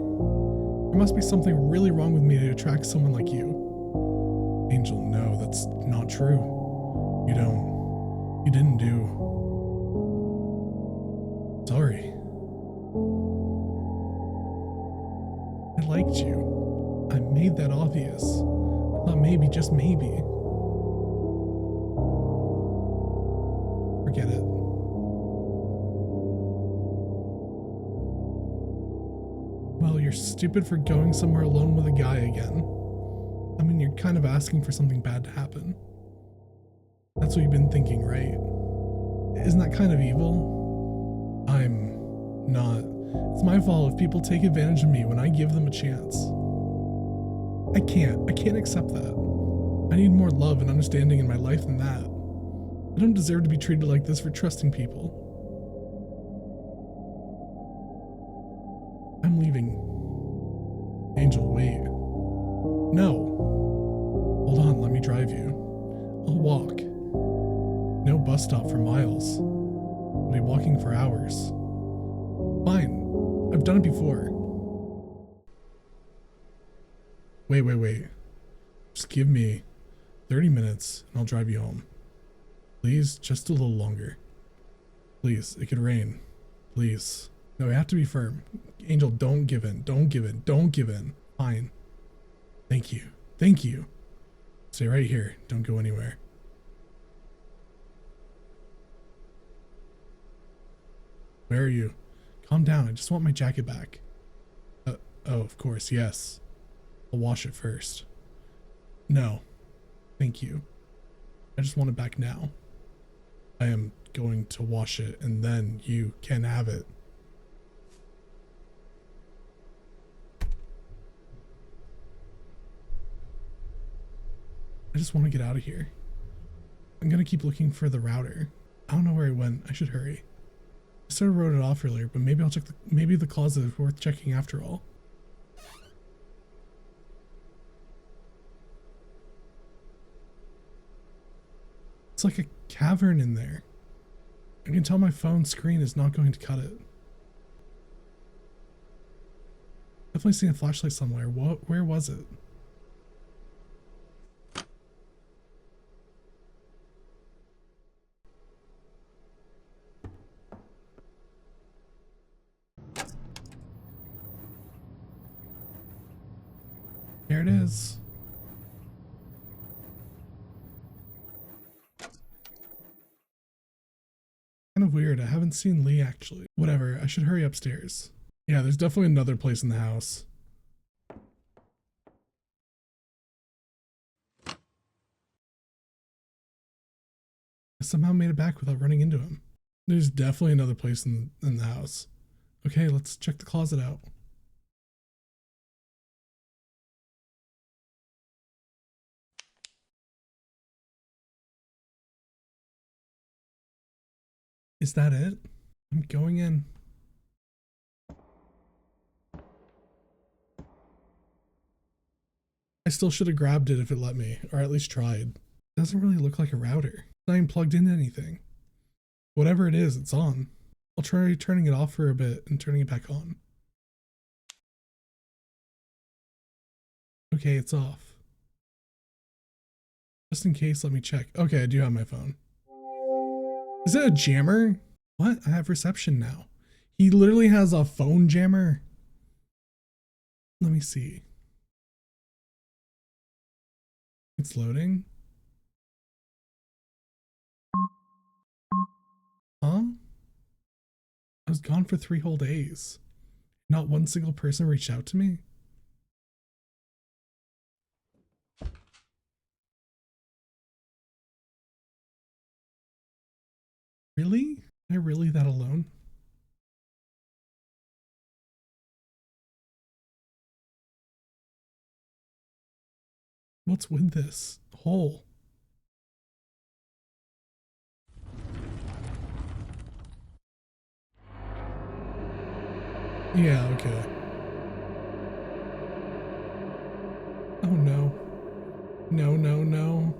There must be something really wrong with me to attract someone like you. Angel, no, that's not true. You didn't do. Sorry. I liked you. I made that obvious. I thought maybe, just maybe. Forget it. Well, you're stupid for going somewhere alone with a guy again. I mean, you're kind of asking for something bad to happen. That's what you've been thinking, right? Isn't that kind of evil? I'm not. It's my fault if people take advantage of me when I give them a chance. I can't accept that. I need more love and understanding in my life than that. I don't deserve to be treated like this for trusting people. I'm leaving. Angel, wait. No. Hold on, let me drive you. I'll walk. No bus stop for miles. I'll be walking for hours. Fine. I've done it before. Wait. Just give me 30 minutes and I'll drive you home. Please, just a little longer. Please, it could rain. Please. No, we have to be firm. Angel, don't give in. Don't give in. Fine. Thank you. Stay right here. Don't go anywhere. Where are you? Calm down. I just want my jacket back. Oh, of course, yes. I'll wash it first. No, thank you. I just want it back now. I am going to wash it and then you can have it. I just want to get out of here. I'm gonna keep looking for the router. I don't know where it went. I should hurry. I sort of wrote it off earlier, but maybe I'll check maybe the closet is worth checking after all. It's like a cavern in there. I can tell my phone screen is not going to cut it. Definitely seen a flashlight somewhere. Where was it? There it is. Kind of weird. I haven't seen Lee actually. Whatever. I should hurry upstairs. Yeah, there's definitely another place in the house. I somehow made it back without running into him. There's definitely another place in the house. Okay, let's check the closet out. Is that it? I'm going in. I still should have grabbed it if it let me, or at least tried. It doesn't really look like a router. It's not even plugged into anything. Whatever it is, it's on. I'll try turning it off for a bit and turning it back on. Okay, it's off. Just in case, let me check. Okay, I do have my phone. Is it a jammer? What? I have reception now. He literally has a phone jammer. Let me see. It's loading. Huh? I was gone for 3 whole days. Not one single person reached out to me. Really? Am I really that alone? What's with this hole? Yeah, okay. Oh no. No, no, no.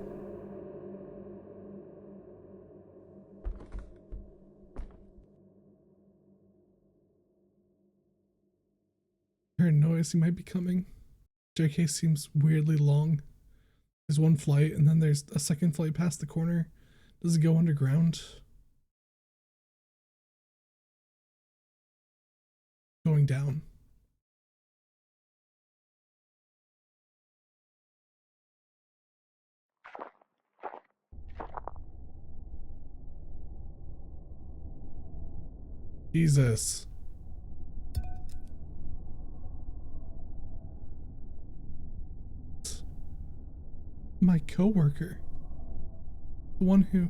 I heard a noise. He might be coming. Staircase seems weirdly long. There's one flight and then there's a second flight past the corner. Does it go underground? Going down. Jesus. My coworker. The one who...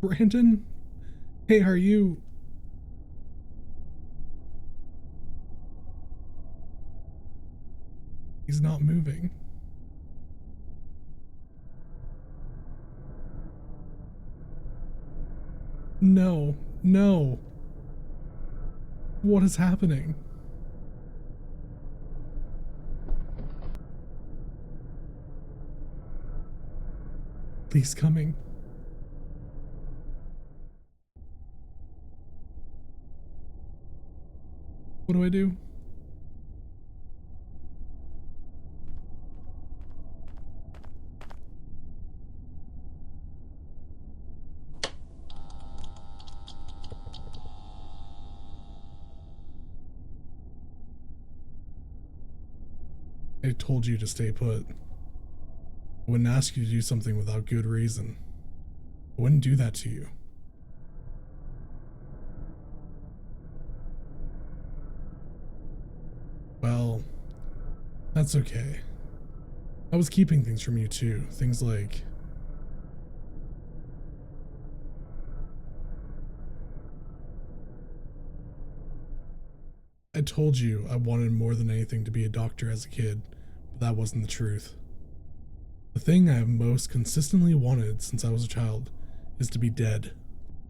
Brandon? Hey, are you... He's not moving. No, no. What is happening? He's coming. What do I do? I told you to stay put. I wouldn't ask you to do something without good reason. I wouldn't do that to you. Well, that's okay. I was keeping things from you too. Things like... I told you I wanted more than anything to be a doctor as a kid, but that wasn't the truth. The thing I have most consistently wanted since I was a child is to be dead.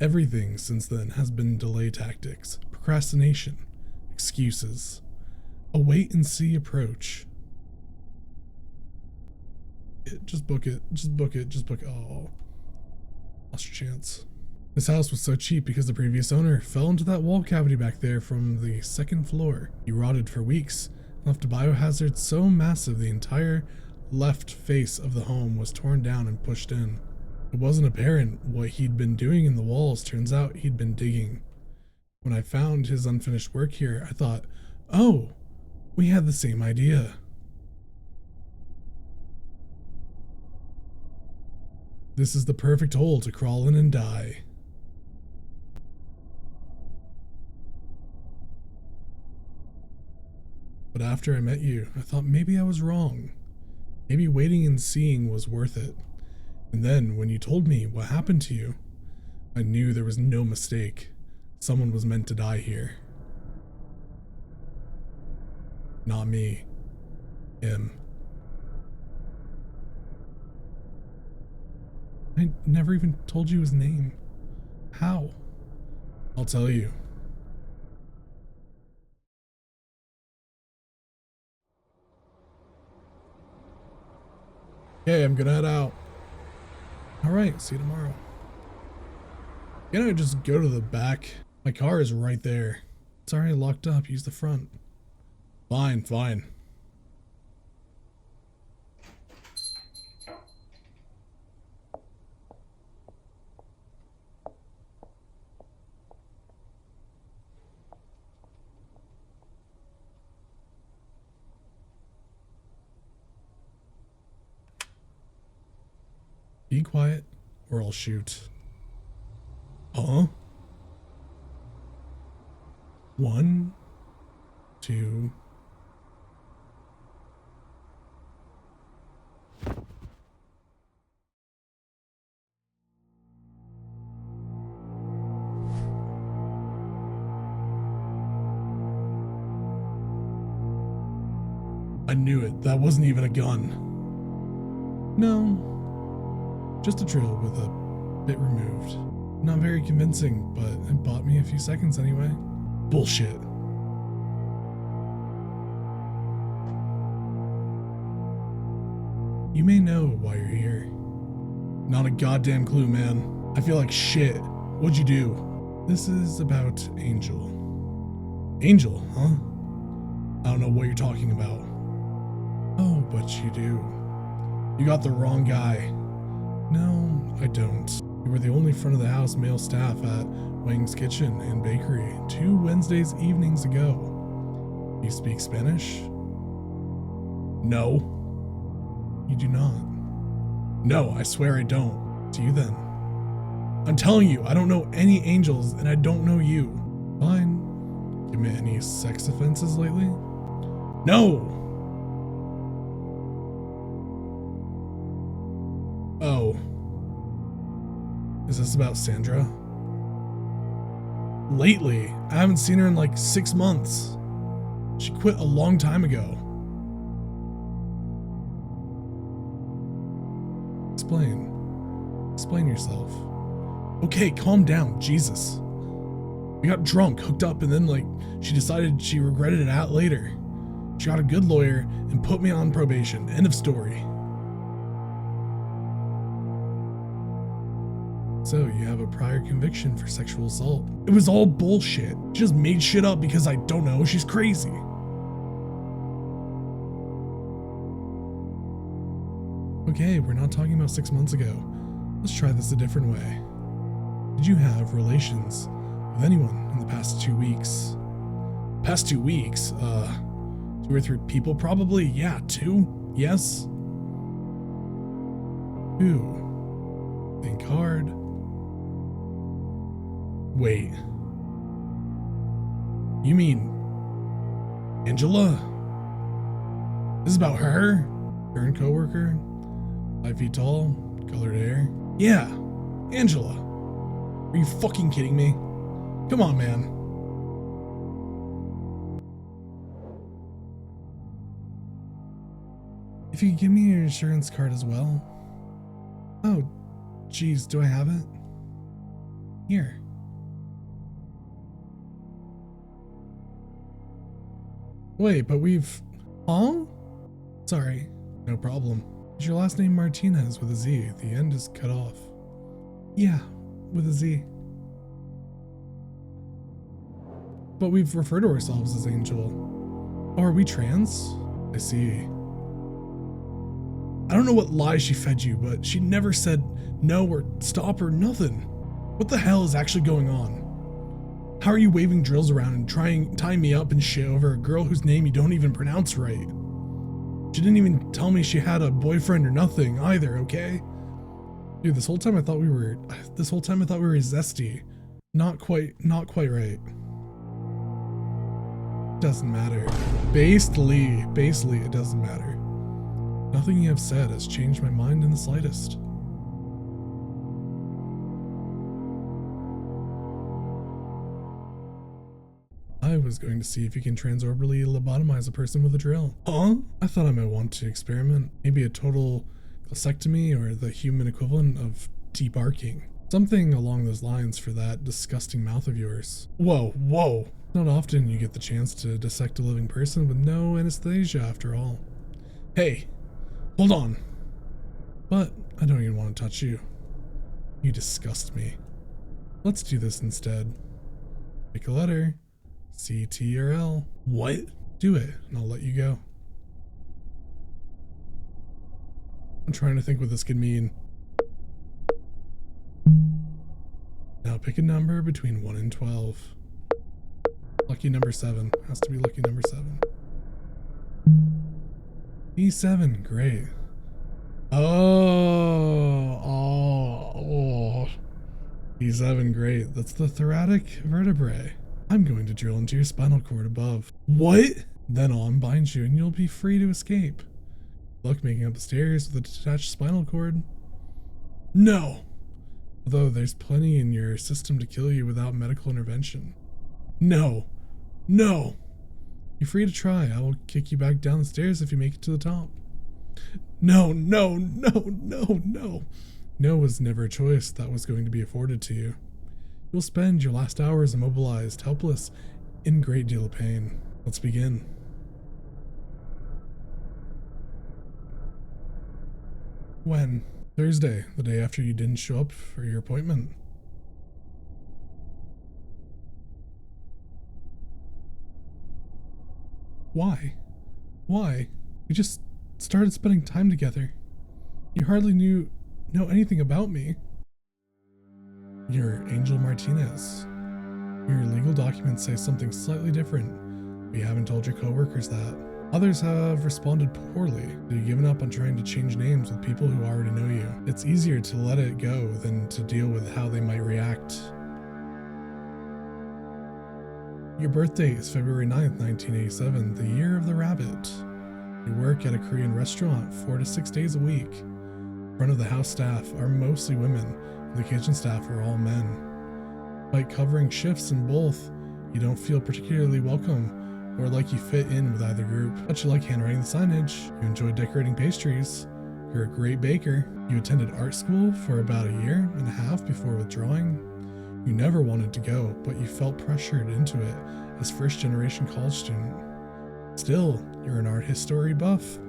Everything since then has been delay tactics, procrastination, excuses, a wait and see approach. Just book it, just book it, just book it. Oh, lost your chance. This house was so cheap because the previous owner fell into that wall cavity back there from the second floor. He rotted for weeks, left a biohazard so massive the entire left face of the home was torn down and pushed in. It wasn't apparent what he'd been doing in the walls. Turns out he'd been digging. When I found his unfinished work here, I thought, oh, we had the same idea. This is the perfect hole to crawl in and die. But after I met you, I thought maybe I was wrong. Maybe waiting and seeing was worth it. And then, when you told me what happened to you, I knew there was no mistake. Someone was meant to die here. Not me. Him. I never even told you his name. How? I'll tell you. Okay, I'm gonna head out. Alright, see you tomorrow. Can I just go to the back? My car is right there. It's already locked up. Use the front. Fine, fine. Be quiet, or I'll shoot. Huh? 1, 2. I knew it. That wasn't even a gun. No. Just a drill with a bit removed. Not very convincing, but it bought me a few seconds anyway. Bullshit. You may know why you're here. Not a goddamn clue, man. I feel like shit. What'd you do? This is about Angel. Angel, huh? I don't know what you're talking about. Oh, but you do. You got the wrong guy. No, I don't. You were the only front of the house male staff at Wang's Kitchen and Bakery 2 Wednesdays evenings ago. You speak Spanish? No. You do not? No, I swear I don't. Do you then? I'm telling you, I don't know any angels and I don't know you. Fine. Commit any sex offenses lately? No! Oh. Is this about Sandra? Lately, I haven't seen her in like 6 months. She quit a long time ago. Explain. Explain yourself. Okay, calm down, Jesus. We got drunk, hooked up, and then like she decided she regretted it out later. She got a good lawyer and put me on probation. End of story. So, you have a prior conviction for sexual assault. It was all bullshit. She just made shit up because I don't know, she's crazy. Okay, we're not talking about 6 months ago. Let's try this a different way. Did you have relations with anyone in the past 2 weeks? Past 2 weeks? 2 or 3 people probably? Yeah, 2? Yes? Who? Think hard. Wait. You mean Angela? This is about her? Current coworker? 5 feet tall? Colored hair? Yeah, Angela. Are you fucking kidding me? Come on, man. If you could give me your insurance card as well. Oh, geez, do I have it? Here. Wait, but we've... Huh? Sorry, no problem. Is your last name Martinez with a Z? The end is cut off. Yeah, with a Z. But we've referred to ourselves as Angel. Oh, are we trans? I see. I don't know what lie she fed you, but she never said no or stop or nothing. What the hell is actually going on? How are you waving drills around and tying me up and shit over a girl whose name you don't even pronounce right? She didn't even tell me she had a boyfriend or nothing either, okay? Dude, this whole time I thought we were zesty. Not quite right. Doesn't matter. Basically, it doesn't matter. Nothing you have said has changed my mind in the slightest. I was going to see if you can transorbitally lobotomize a person with a drill. Huh? I thought I might want to experiment. Maybe a total gastrectomy or the human equivalent of debarking. Something along those lines for that disgusting mouth of yours. Whoa. Not often you get the chance to dissect a living person with no anesthesia after all. Hey, hold on. But I don't even want to touch you. You disgust me. Let's do this instead. Pick a letter. C, T, or L. What? Do it, and I'll let you go. I'm trying to think what this could mean. Now pick a number between 1 and 12. Lucky number 7. Has to be lucky number 7. E7, great. Oh. E7, great. That's the thoracic vertebrae. I'm going to drill into your spinal cord above. What? Then I'll unbind you and you'll be free to escape. Good luck making up the stairs with a detached spinal cord. No! Although there's plenty in your system to kill you without medical intervention. No! You're free to try. I will kick you back down the stairs if you make it to the top. No. No was never a choice that was going to be afforded to you. You'll spend your last hours immobilized, helpless, in a great deal of pain. Let's begin. When? Thursday, the day after you didn't show up for your appointment. Why? We just started spending time together. You hardly know anything about me. You're Angel Martinez. Your legal documents say something slightly different, but you haven't told your coworkers that. Others have responded poorly. You've given up on trying to change names with people who already know you. It's easier to let it go than to deal with how they might react. Your birthday is February 9th, 1987, the year of the rabbit. You work at a Korean restaurant 4 to 6 days a week. Front of the house staff are mostly women, and the kitchen staff are all men. Despite covering shifts in both, you don't feel particularly welcome or like you fit in with either group. But you like handwriting the signage, you enjoy decorating pastries, you're a great baker, you attended art school for about a year and a half before withdrawing. You never wanted to go, but you felt pressured into it as first-generation college student. Still, you're an art history buff.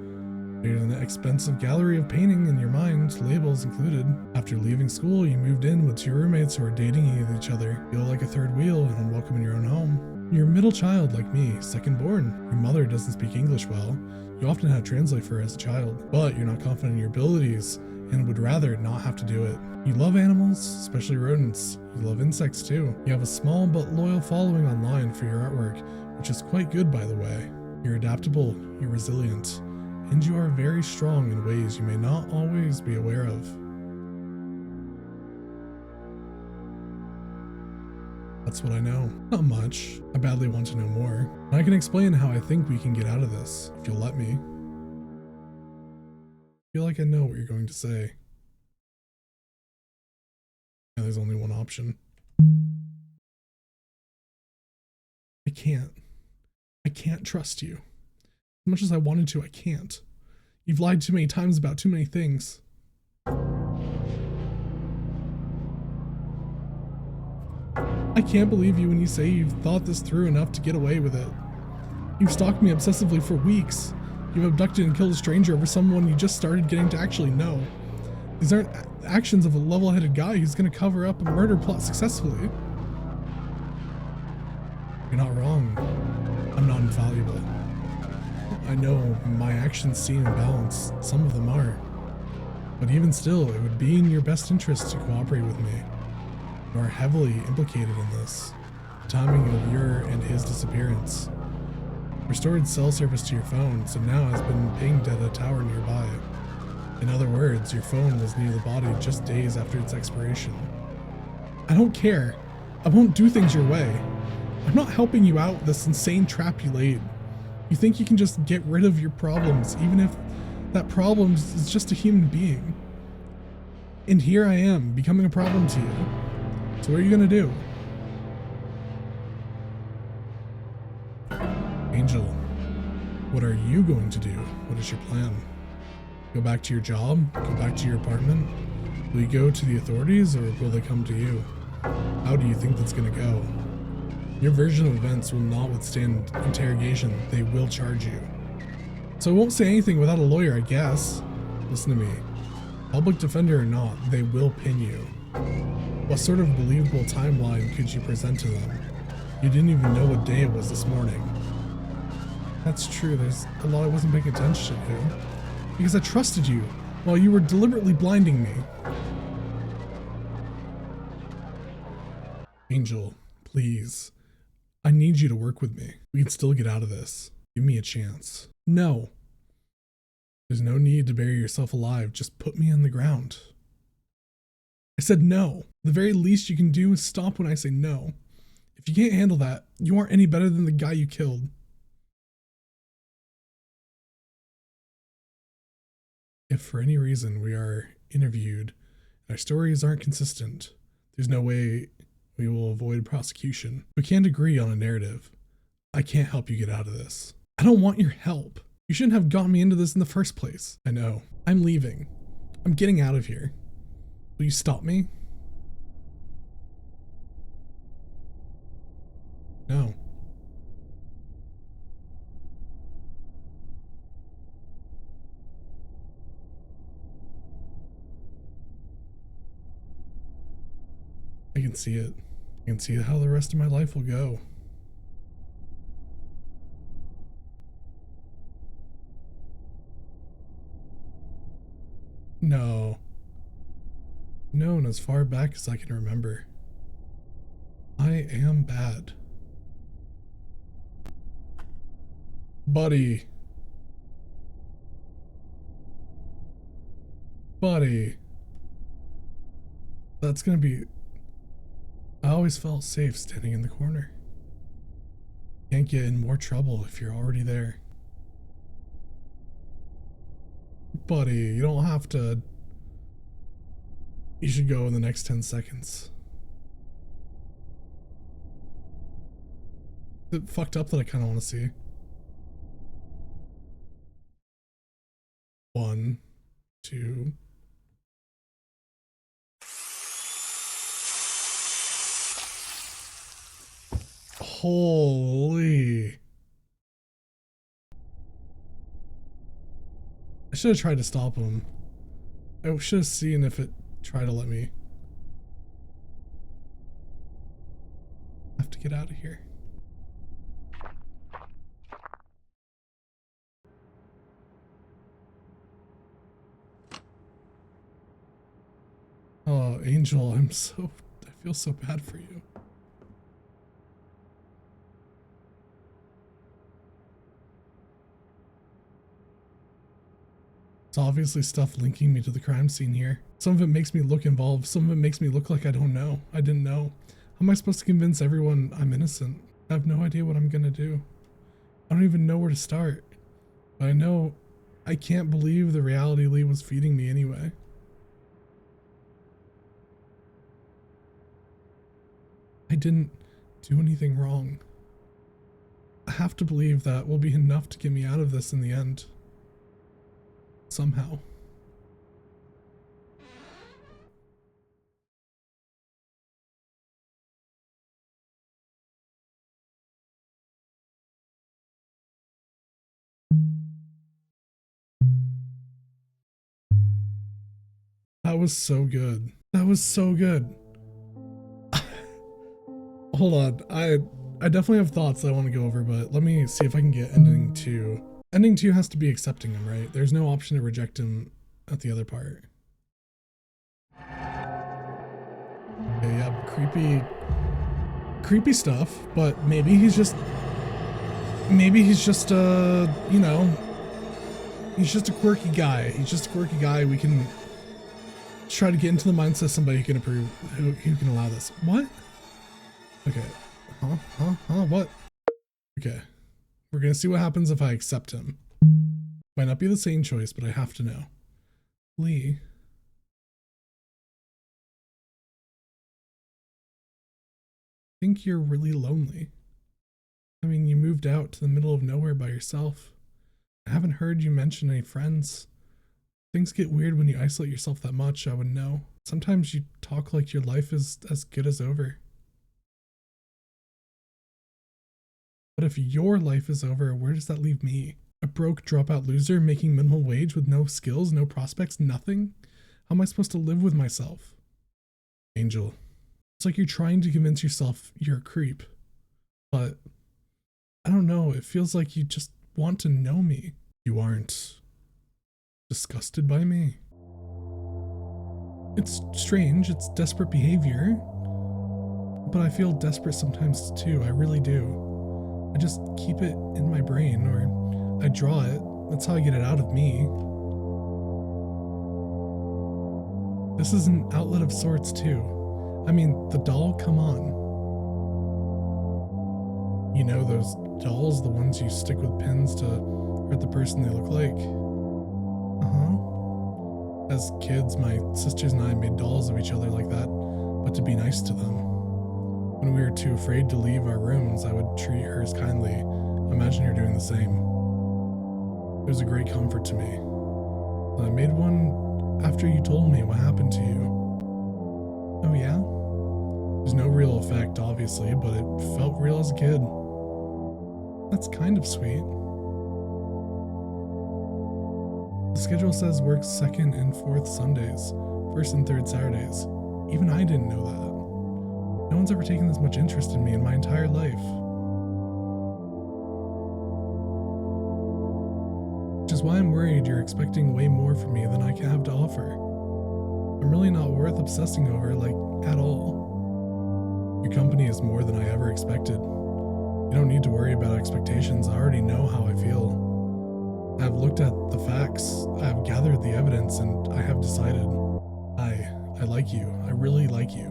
You're an expensive gallery of painting in your mind, labels included. After leaving school, you moved in with 2 roommates who are dating each other. You feel like a third wheel and unwelcome in your own home. You're a middle child like me, second born. Your mother doesn't speak English well. You often had to translate for her as a child, but you're not confident in your abilities and would rather not have to do it. You love animals, especially rodents. You love insects too. You have a small but loyal following online for your artwork, which is quite good by the way. You're adaptable, you're resilient, and you are very strong in ways you may not always be aware of. That's what I know. Not much. I badly want to know more. And I can explain how I think we can get out of this, if you'll let me. feel like I know what you're going to say. Yeah, there's only one option. I can't. I can't trust you. As much as I wanted to, I can't. You've lied too many times about too many things. I can't believe you when you say you've thought this through enough to get away with it. You've stalked me obsessively for weeks. You've abducted and killed a stranger over someone you just started getting to actually know. These aren't actions of a level-headed guy who's gonna cover up a murder plot successfully. You're not wrong. I'm not infallible. I know my actions seem imbalanced. Some of them are. But even still, it would be in your best interest to cooperate with me. You are heavily implicated in this. The timing of your and his disappearance. Restored cell service to your phone, so now has been pinged at a tower nearby. In other words, your phone was near the body just days after its expiration. I don't care. I won't do things your way. I'm not helping you out with this insane trap you laid. You think you can just get rid of your problems, even if that problem is just a human being. And here I am, becoming a problem to you. So what are you gonna do? Angel, what are you going to do? What is your plan? Go back to your job? Go back to your apartment? Will you go to the authorities, or will they come to you? How do you think that's gonna go? Your version of events will not withstand interrogation. They will charge you. So I won't say anything without a lawyer, I guess. Listen to me. Public defender or not, they will pin you. What sort of believable timeline could you present to them? You didn't even know what day it was this morning. That's true, there's a lot I wasn't paying attention to. Because I trusted you, while you were deliberately blinding me. Angel, please. I need you to work with me. We can still get out of this. Give me a chance. No. There's no need to bury yourself alive. Just put me on the ground. I said no. The very least you can do is stop when I say no. If you can't handle that, you aren't any better than the guy you killed. If for any reason we are interviewed and our stories aren't consistent, there's no way we will avoid prosecution. We can't agree on a narrative. I can't help you get out of this. I don't want your help. You shouldn't have gotten me into this in the first place. I know. I'm leaving. I'm getting out of here. Will you stop me? No. I can see it. I can see how the rest of my life will go. No. Known as far back as I can remember. I am bad. Buddy. Buddy. That's gonna be... I always felt safe standing in the corner. Can't get in more trouble if you're already there. Buddy, you don't have to... You should go in the next 10 seconds. Is it fucked up that I kind of want to see? 1, 2... Holy. I should have tried to stop him. I should have seen if it tried to let me. I have to get out of here. Oh, Angel, I feel so bad for you. It's obviously stuff linking me to the crime scene here. Some of it makes me look involved, some of it makes me look like I don't know. I didn't know. How am I supposed to convince everyone I'm innocent? I have no idea what I'm gonna do. I don't even know where to start. But I know I can't believe the reality Lee was feeding me anyway. I didn't do anything wrong. I have to believe that will be enough to get me out of this in the end. Somehow. That was so good. That was so good. Hold on. I definitely have thoughts that I want to go over, but let me see if I can get ending 2. Ending 2 has to be accepting him, right? There's no option to reject him at the other part. Okay, yeah, creepy stuff, but maybe he's just, you know, he's just a quirky guy. He's just a quirky guy. We can try to get into the mindset of somebody who can approve, who can allow this. What? Okay. What? Okay. We're gonna see what happens if I accept him. Might not be the same choice, but I have to know. Lee. I think you're really lonely. I mean, you moved out to the middle of nowhere by yourself. I haven't heard you mention any friends. Things get weird when you isolate yourself that much, I would know. Sometimes you talk like your life is as good as over. But if your life is over, where does that leave me? A broke dropout loser making minimum wage with no skills, no prospects, nothing? How am I supposed to live with myself? Angel. It's like you're trying to convince yourself you're a creep. But I don't know, it feels like you just want to know me. You aren't disgusted by me. It's strange, it's desperate behavior. But I feel desperate sometimes too, I really do. I just keep it in my brain, or I draw it. That's how I get it out of me. This is an outlet of sorts too. I mean, the doll, come on. You know those dolls, the ones you stick with pins to hurt the person they look like? As kids, my sisters and I made dolls of each other like that, but to be nice to them. When we were too afraid to leave our rooms, I would treat hers kindly. Imagine her doing the same. It was a great comfort to me. I made one after you told me what happened to you. Oh yeah? There's no real effect, obviously, but it felt real as a kid. That's kind of sweet. The schedule says work 2nd and 4th Sundays, 1st and 3rd Saturdays. Even I didn't know that. No one's ever taken this much interest in me in my entire life. Which is why I'm worried you're expecting way more from me than I can have to offer. I'm really not worth obsessing over, like, at all. Your company is more than I ever expected. You don't need to worry about expectations, I already know how I feel. I've looked at the facts, I've gathered the evidence, and I have decided. I like you, I really like you.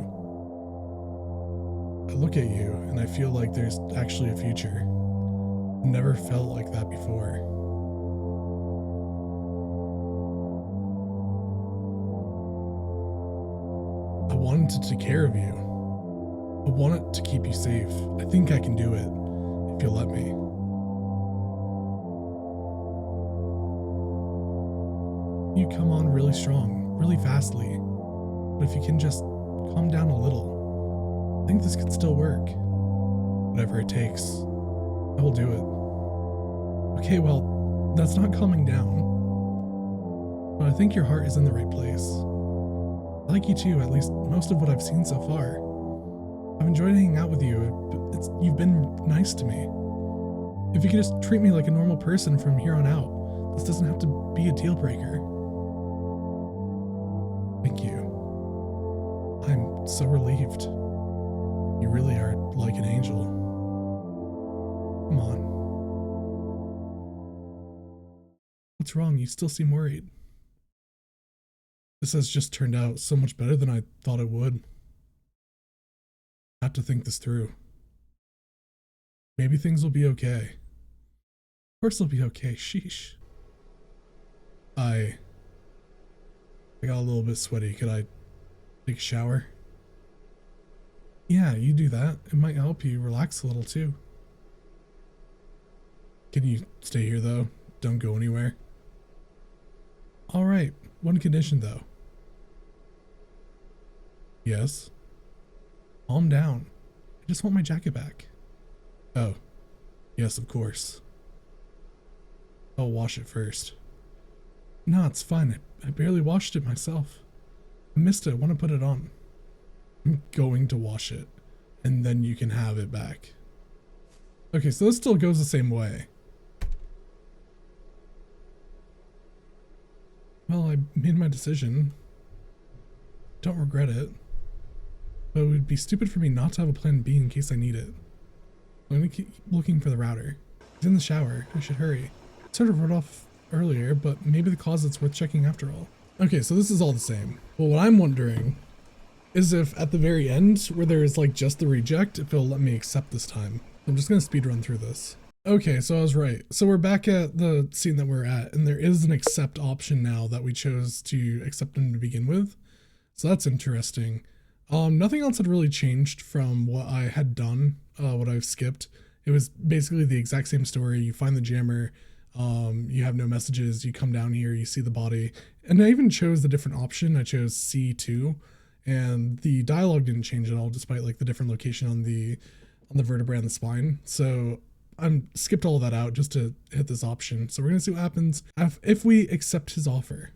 I look at you, and I feel like there's actually a future. I've never felt like that before. I wanted to take care of you. I wanted to keep you safe. I think I can do it, if you'll let me. You come on really strong, really fastly, but if you can just calm down a little, I think this could still work. Whatever it takes, I will do it. Okay, well, that's not calming down, but I think your heart is in the right place. I like you too, at least most of what I've seen so far. I've enjoyed hanging out with you, but you've been nice to me. If you could just treat me like a normal person from here on out, this doesn't have to be a deal breaker. Thank you. I'm so relieved. You really are like an angel. Come on. What's wrong? You still seem worried. This has just turned out so much better than I thought it would. I have to think this through. Maybe things will be okay. Of course they'll be okay, sheesh. I got a little bit sweaty. Could I take a shower? Yeah, you do that. It might help you relax a little too. Can you stay here though? Don't go anywhere. Alright, one condition though. Yes? Calm down. I just want my jacket back. Oh, yes, of course. I'll wash it first. No, it's fine. I barely washed it myself. I missed it. I want to put it on. I'm going to wash it, and then you can have it back. Okay, so this still goes the same way. Well, I made my decision. Don't regret it. But it would be stupid for me not to have a plan B in case I need it. I'm gonna keep looking for the router. He's in the shower. I should hurry. Sort of wrote off earlier, but maybe the closet's worth checking after all. Okay, so this is all the same. Well, what I'm wondering is if at the very end, where there is like just the reject, if it'll let me accept this time. I'm just gonna speed run through this. Okay, so I was right. So we're back at the scene that we're at, and there is an accept option now that we chose to accept him to begin with. So that's interesting. Nothing else had really changed from what I had done, what I've skipped. It was basically the exact same story. You find the jammer, you have no messages, you come down here, you see the body. And I even chose the different option. I chose C2, and the dialogue didn't change at all, despite like the different location on the vertebrae and the spine. So I'm skipped all of that out just to hit this option. So we're gonna see what happens if we accept his offer.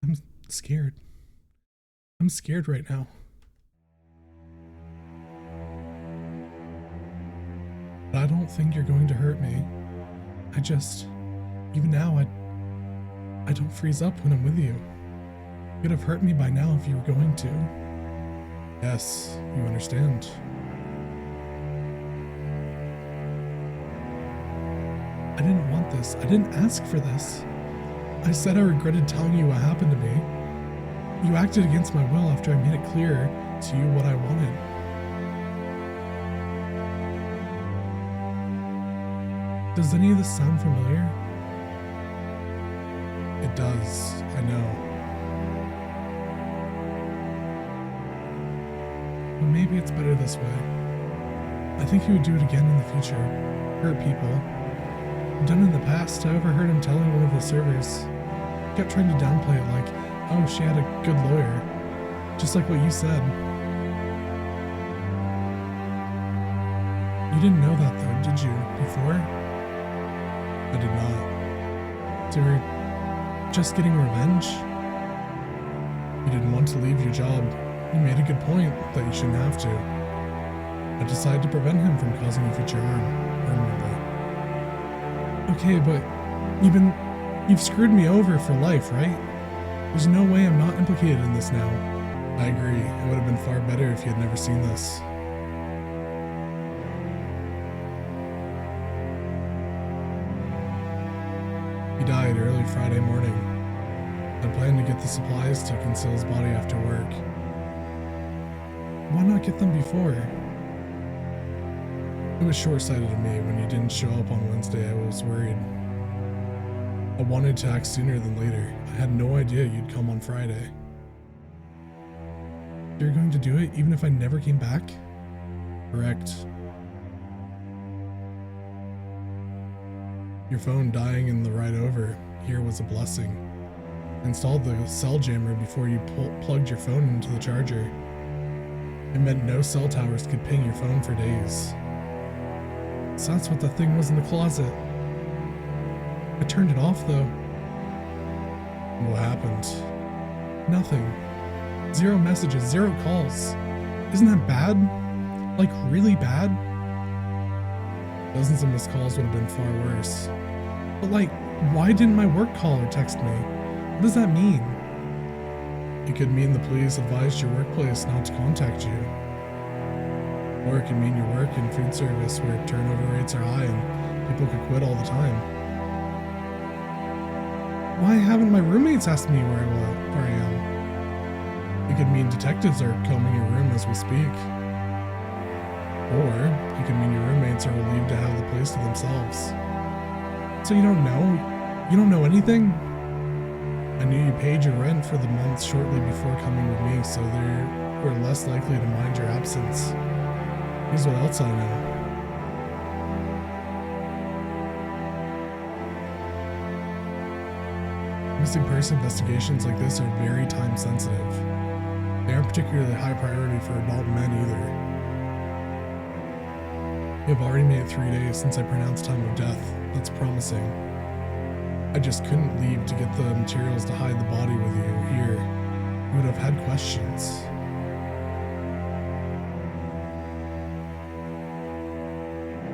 I'm scared. I'm scared right now. But I don't think you're going to hurt me. Even now, I don't freeze up when I'm with you. You could have hurt me by now if you were going to. Yes, you understand. I didn't want this. I didn't ask for this. I said I regretted telling you what happened to me. You acted against my will after I made it clear to you what I wanted. Does any of this sound familiar? It does, I know. But maybe it's better this way. I think he would do it again in the future. Hurt people. Done in the past. I overheard him telling one of the servers. He kept trying to downplay it like, oh, she had a good lawyer. Just like what you said. You didn't know that though, did you, before? I did not. So you were just getting revenge? You didn't want to leave your job. You made a good point that you shouldn't have to. I decided to prevent him from causing you future harm, permanently. Okay, but you've screwed me over for life, right? There's no way I'm not implicated in this now. I agree. It would have been far better if you had never seen this. He died early Friday morning. I planned to get the supplies to conceal his body after work. Why not get them before? It was short-sighted of me. When you didn't show up on Wednesday, I was worried. I wanted to act sooner than later. I had no idea you'd come on Friday. You're going to do it even if I never came back? Correct. Your phone dying in the ride over here was a blessing. I installed the cell jammer before you plugged your phone into the charger. It meant no cell towers could ping your phone for days. So that's what the thing was in the closet. I turned it off though. What happened? Nothing. 0 messages, 0 calls. Isn't that bad? Like really bad? Dozens of missed calls would have been far worse. But like, why didn't my work caller text me? What does that mean? It could mean the police advised your workplace not to contact you. Or it could mean you work in food service where turnover rates are high and people could quit all the time. Why haven't my roommates asked me where I am? It could mean detectives are combing your room as we speak. Or it could mean your roommates are relieved to have the place to themselves. So you don't know? You don't know anything? I knew you paid your rent for the month shortly before coming with me, so they were less likely to mind your absence. Here's what else I know. Missing person investigations like this are very time sensitive. They aren't particularly high priority for adult men either. You have already made it 3 days since I pronounced time of death. That's promising. I just couldn't leave to get the materials to hide the body with you here. You would have had questions.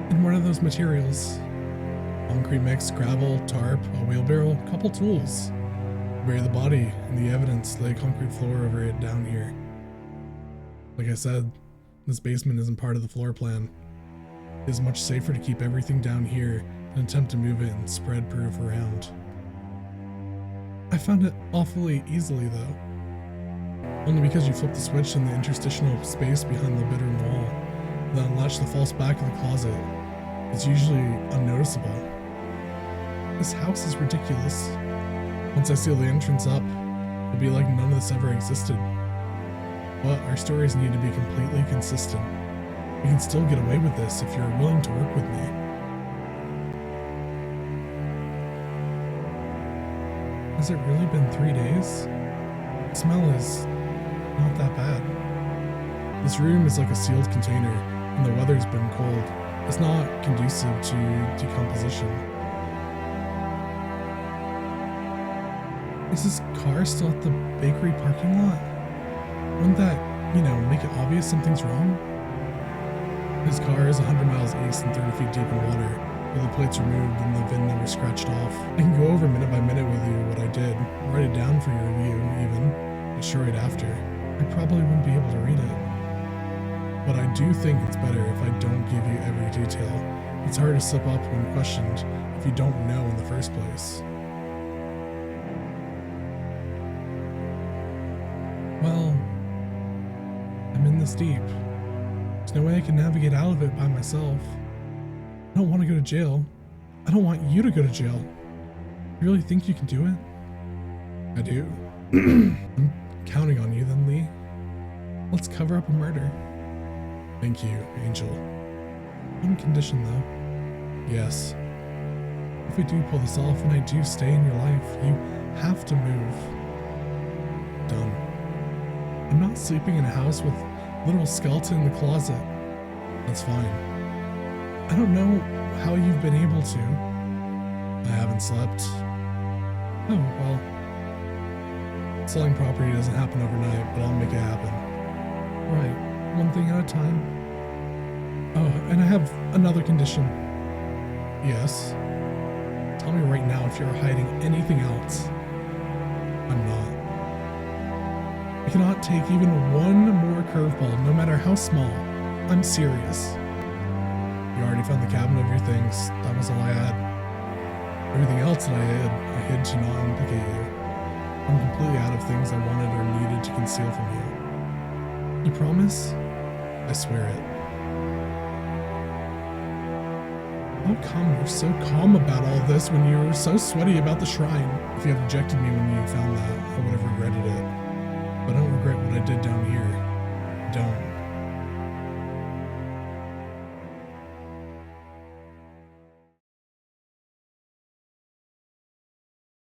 And what are those materials? Concrete mix, gravel, tarp, a wheelbarrow, a couple tools. Bury the body and the evidence, lay a concrete floor over it down here. Like I said, this basement isn't part of the floor plan. It is much safer to keep everything down here than attempt to move it and spread proof around. I found it awfully easily though. Only because you flipped the switch in the interstitial space behind the bedroom wall, then unlatched the false back of the closet. It's usually unnoticeable. This house is ridiculous. Once I seal the entrance up, it'll be like none of this ever existed. But our stories need to be completely consistent. We can still get away with this if you're willing to work with me. Has it really been 3 days? The smell is not that bad. This room is like a sealed container, and the weather's been cold. It's not conducive to decomposition. Is this car still at the bakery parking lot? Wouldn't that, make it obvious something's wrong? His car is 100 miles east and 30 feet deep in water, with the plates removed and the VIN number scratched off. I can go over minute by minute with you what I did, write it down for your review even, but sure right after. I probably wouldn't be able to read it. But I do think it's better if I don't give you every detail. It's hard to slip up when questioned if you don't know in the first place. Well, I'm in this deep. There's no way I can navigate out of it by myself. I don't want to go to jail. I don't want you to go to jail. You really think you can do it? I do. I'm counting on you then, Lee. Let's cover up a murder. Thank you, Angel. One condition though. Yes. If we do pull this off and I do stay in your life, you have to move. Done. I'm not sleeping in a house with a literal skeleton in the closet. That's fine. I don't know how you've been able to. I haven't slept. Oh, well. Selling property doesn't happen overnight, but I'll make it happen. Right, one thing at a time. Oh, and I have another condition. Yes. Tell me right now if you're hiding anything else. I'm not. I cannot take even one more curveball, no matter how small. I'm serious. You already found the cabinet of your things. That was all I had. Everything else that I hid to not implicate you. I'm completely out of things I wanted or needed to conceal from you. You promise? I swear it. How come you're so calm about all this when you were so sweaty about the shrine? If you had rejected me when you found that, I would have regretted it. But I don't regret what I did down here. I don't.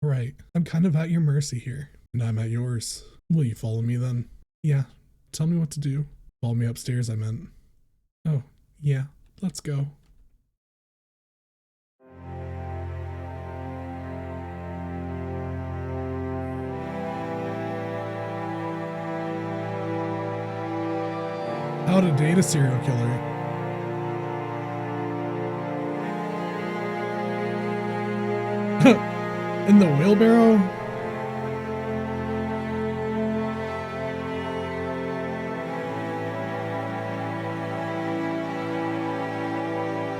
Right, I'm kind of at your mercy here, and I'm at yours. Will you follow me then? Yeah, tell me what to do. Follow me upstairs, I meant. Oh, yeah, let's go. How to date a serial killer. In the wheelbarrow?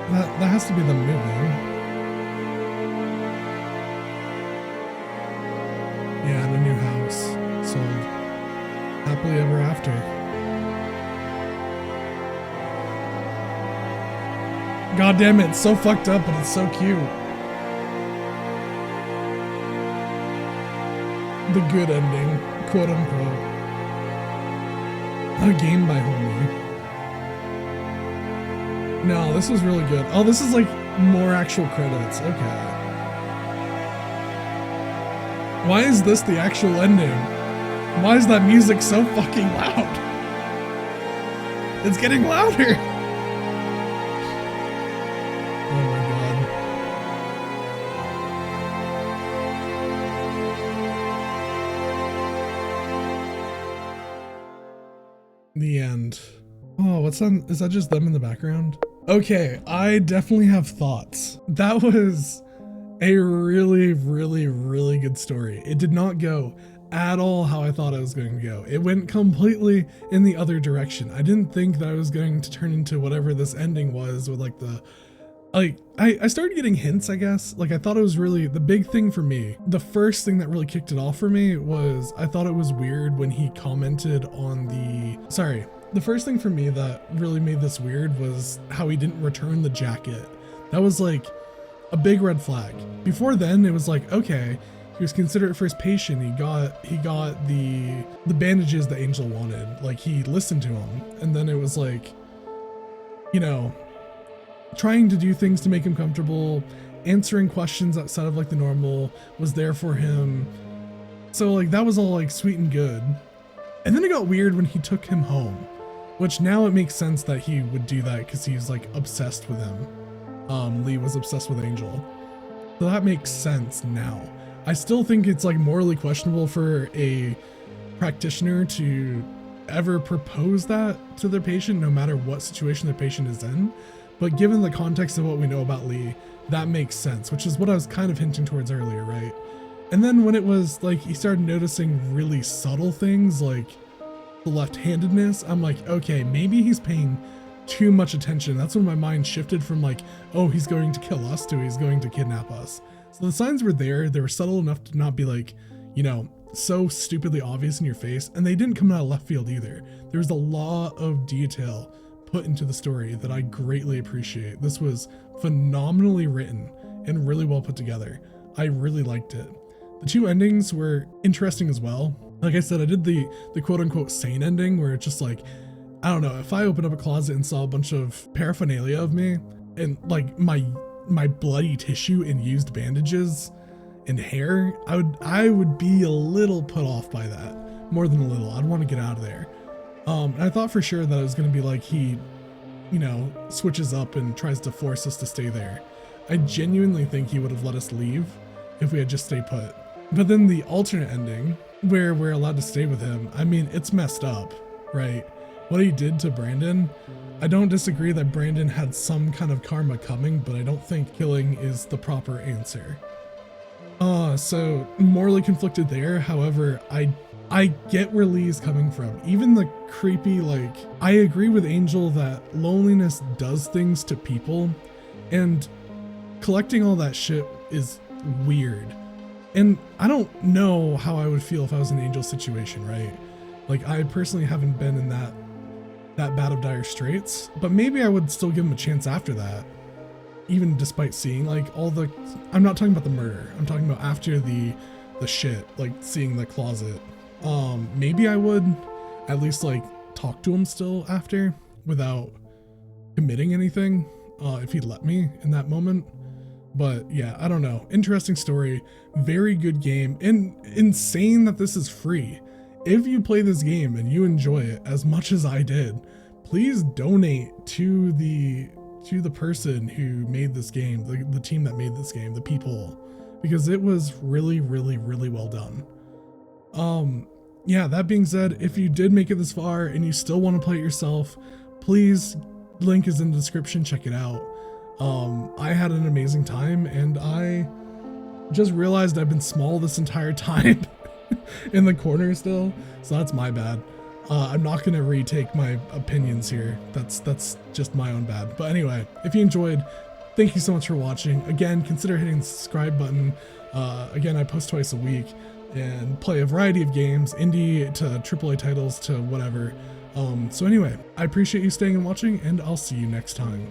That has to be them moving. Yeah, in a new house. Sold. Happily ever after. God damn it, it's so fucked up, but it's so cute. the good ending, quote unquote. Not a game by homie. No, this was really good. Oh, this is like more actual credits. Okay. Why is this the actual ending? Why is that music so fucking loud? It's getting louder. Oh my god. The end. Oh, what's on? Is that just them in the background? Okay, I definitely have thoughts. That was a really, really, really good story. It did not go at all how I thought it was going to go. It went completely in the other direction. I didn't think that I was going to turn into whatever this ending was with like the, like, I started getting hints, I guess. Like, I thought it was really, the big thing for me, the first thing that really kicked it off for me was I thought it was weird when he commented on the first thing for me that really made this weird was how he didn't return the jacket. That was like a big red flag. Before then, it was like, okay, he was considerate for his patient. He got the bandages that Angel wanted. Like, he listened to him. And then it was like, you know, trying to do things to make him comfortable, answering questions outside of like the normal, was there for him. So like that was all like sweet and good. And then it got weird when he took him home, which now it makes sense that he would do that because he's like obsessed with him. Lee was obsessed with Angel. So that makes sense now. I still think it's like morally questionable for a practitioner to ever propose that to their patient, no matter what situation the patient is in. But given the context of what we know about Lee, that makes sense, which is what I was kind of hinting towards earlier, right? And then when it was like he started noticing really subtle things like the left-handedness, I'm like, okay, maybe he's paying too much attention. That's when my mind shifted from like, oh, he's going to kill us to he's going to kidnap us. So the signs were there. They were subtle enough to not be like, you know, so stupidly obvious in your face. And they didn't come out of left field either. There was a lot of detail put into the story that I greatly appreciate. This was phenomenally written and really well put together. I really liked it. The two endings were interesting as well. Like I said, I did the quote unquote sane ending where it's just like, I don't know, if I opened up a closet and saw a bunch of paraphernalia of me and like my bloody tissue and used bandages and hair, I would be a little put off by that. More than a little. I'd want to get out of there. And I thought for sure that it was going to be like he, you know, switches up and tries to force us to stay there. I genuinely think he would have let us leave if we had just stayed put. But then the alternate ending, where we're allowed to stay with him, I mean, it's messed up, right? What he did to Brandon, I don't disagree that Brandon had some kind of karma coming, but I don't think killing is the proper answer. So morally conflicted there. However, I get where Lee's coming from. Even the creepy, like, I agree with Angel that loneliness does things to people, and collecting all that shit is weird. And I don't know how I would feel if I was in Angel's situation, right? Like, I personally haven't been in that bad of dire straits, but maybe I would still give him a chance after that. Even despite seeing like all the, I'm not talking about the murder. I'm talking about after the shit, like seeing the closet. Maybe I would at least like talk to him still after without committing anything, if he'd let me in that moment. But yeah, I don't know. Interesting story, very good game, and insane that this is free. If you play this game and you enjoy it as much as I did, please donate to the person who made this game, the team that made this game, the people, because it was really, really, really well done. Yeah, that being said, if you did make it this far and you still want to play it yourself, please, link is in the description, check it out. I had an amazing time, and I just realized I've been small this entire time in the corner still, so that's my bad. I'm not gonna retake my opinions here. That's just my own bad. But anyway, if you enjoyed, thank you so much for watching. Again, consider hitting the subscribe button. Again, I post twice a week and play a variety of games, indie to AAA titles to whatever. So anyway, I appreciate you staying and watching, and I'll see you next time.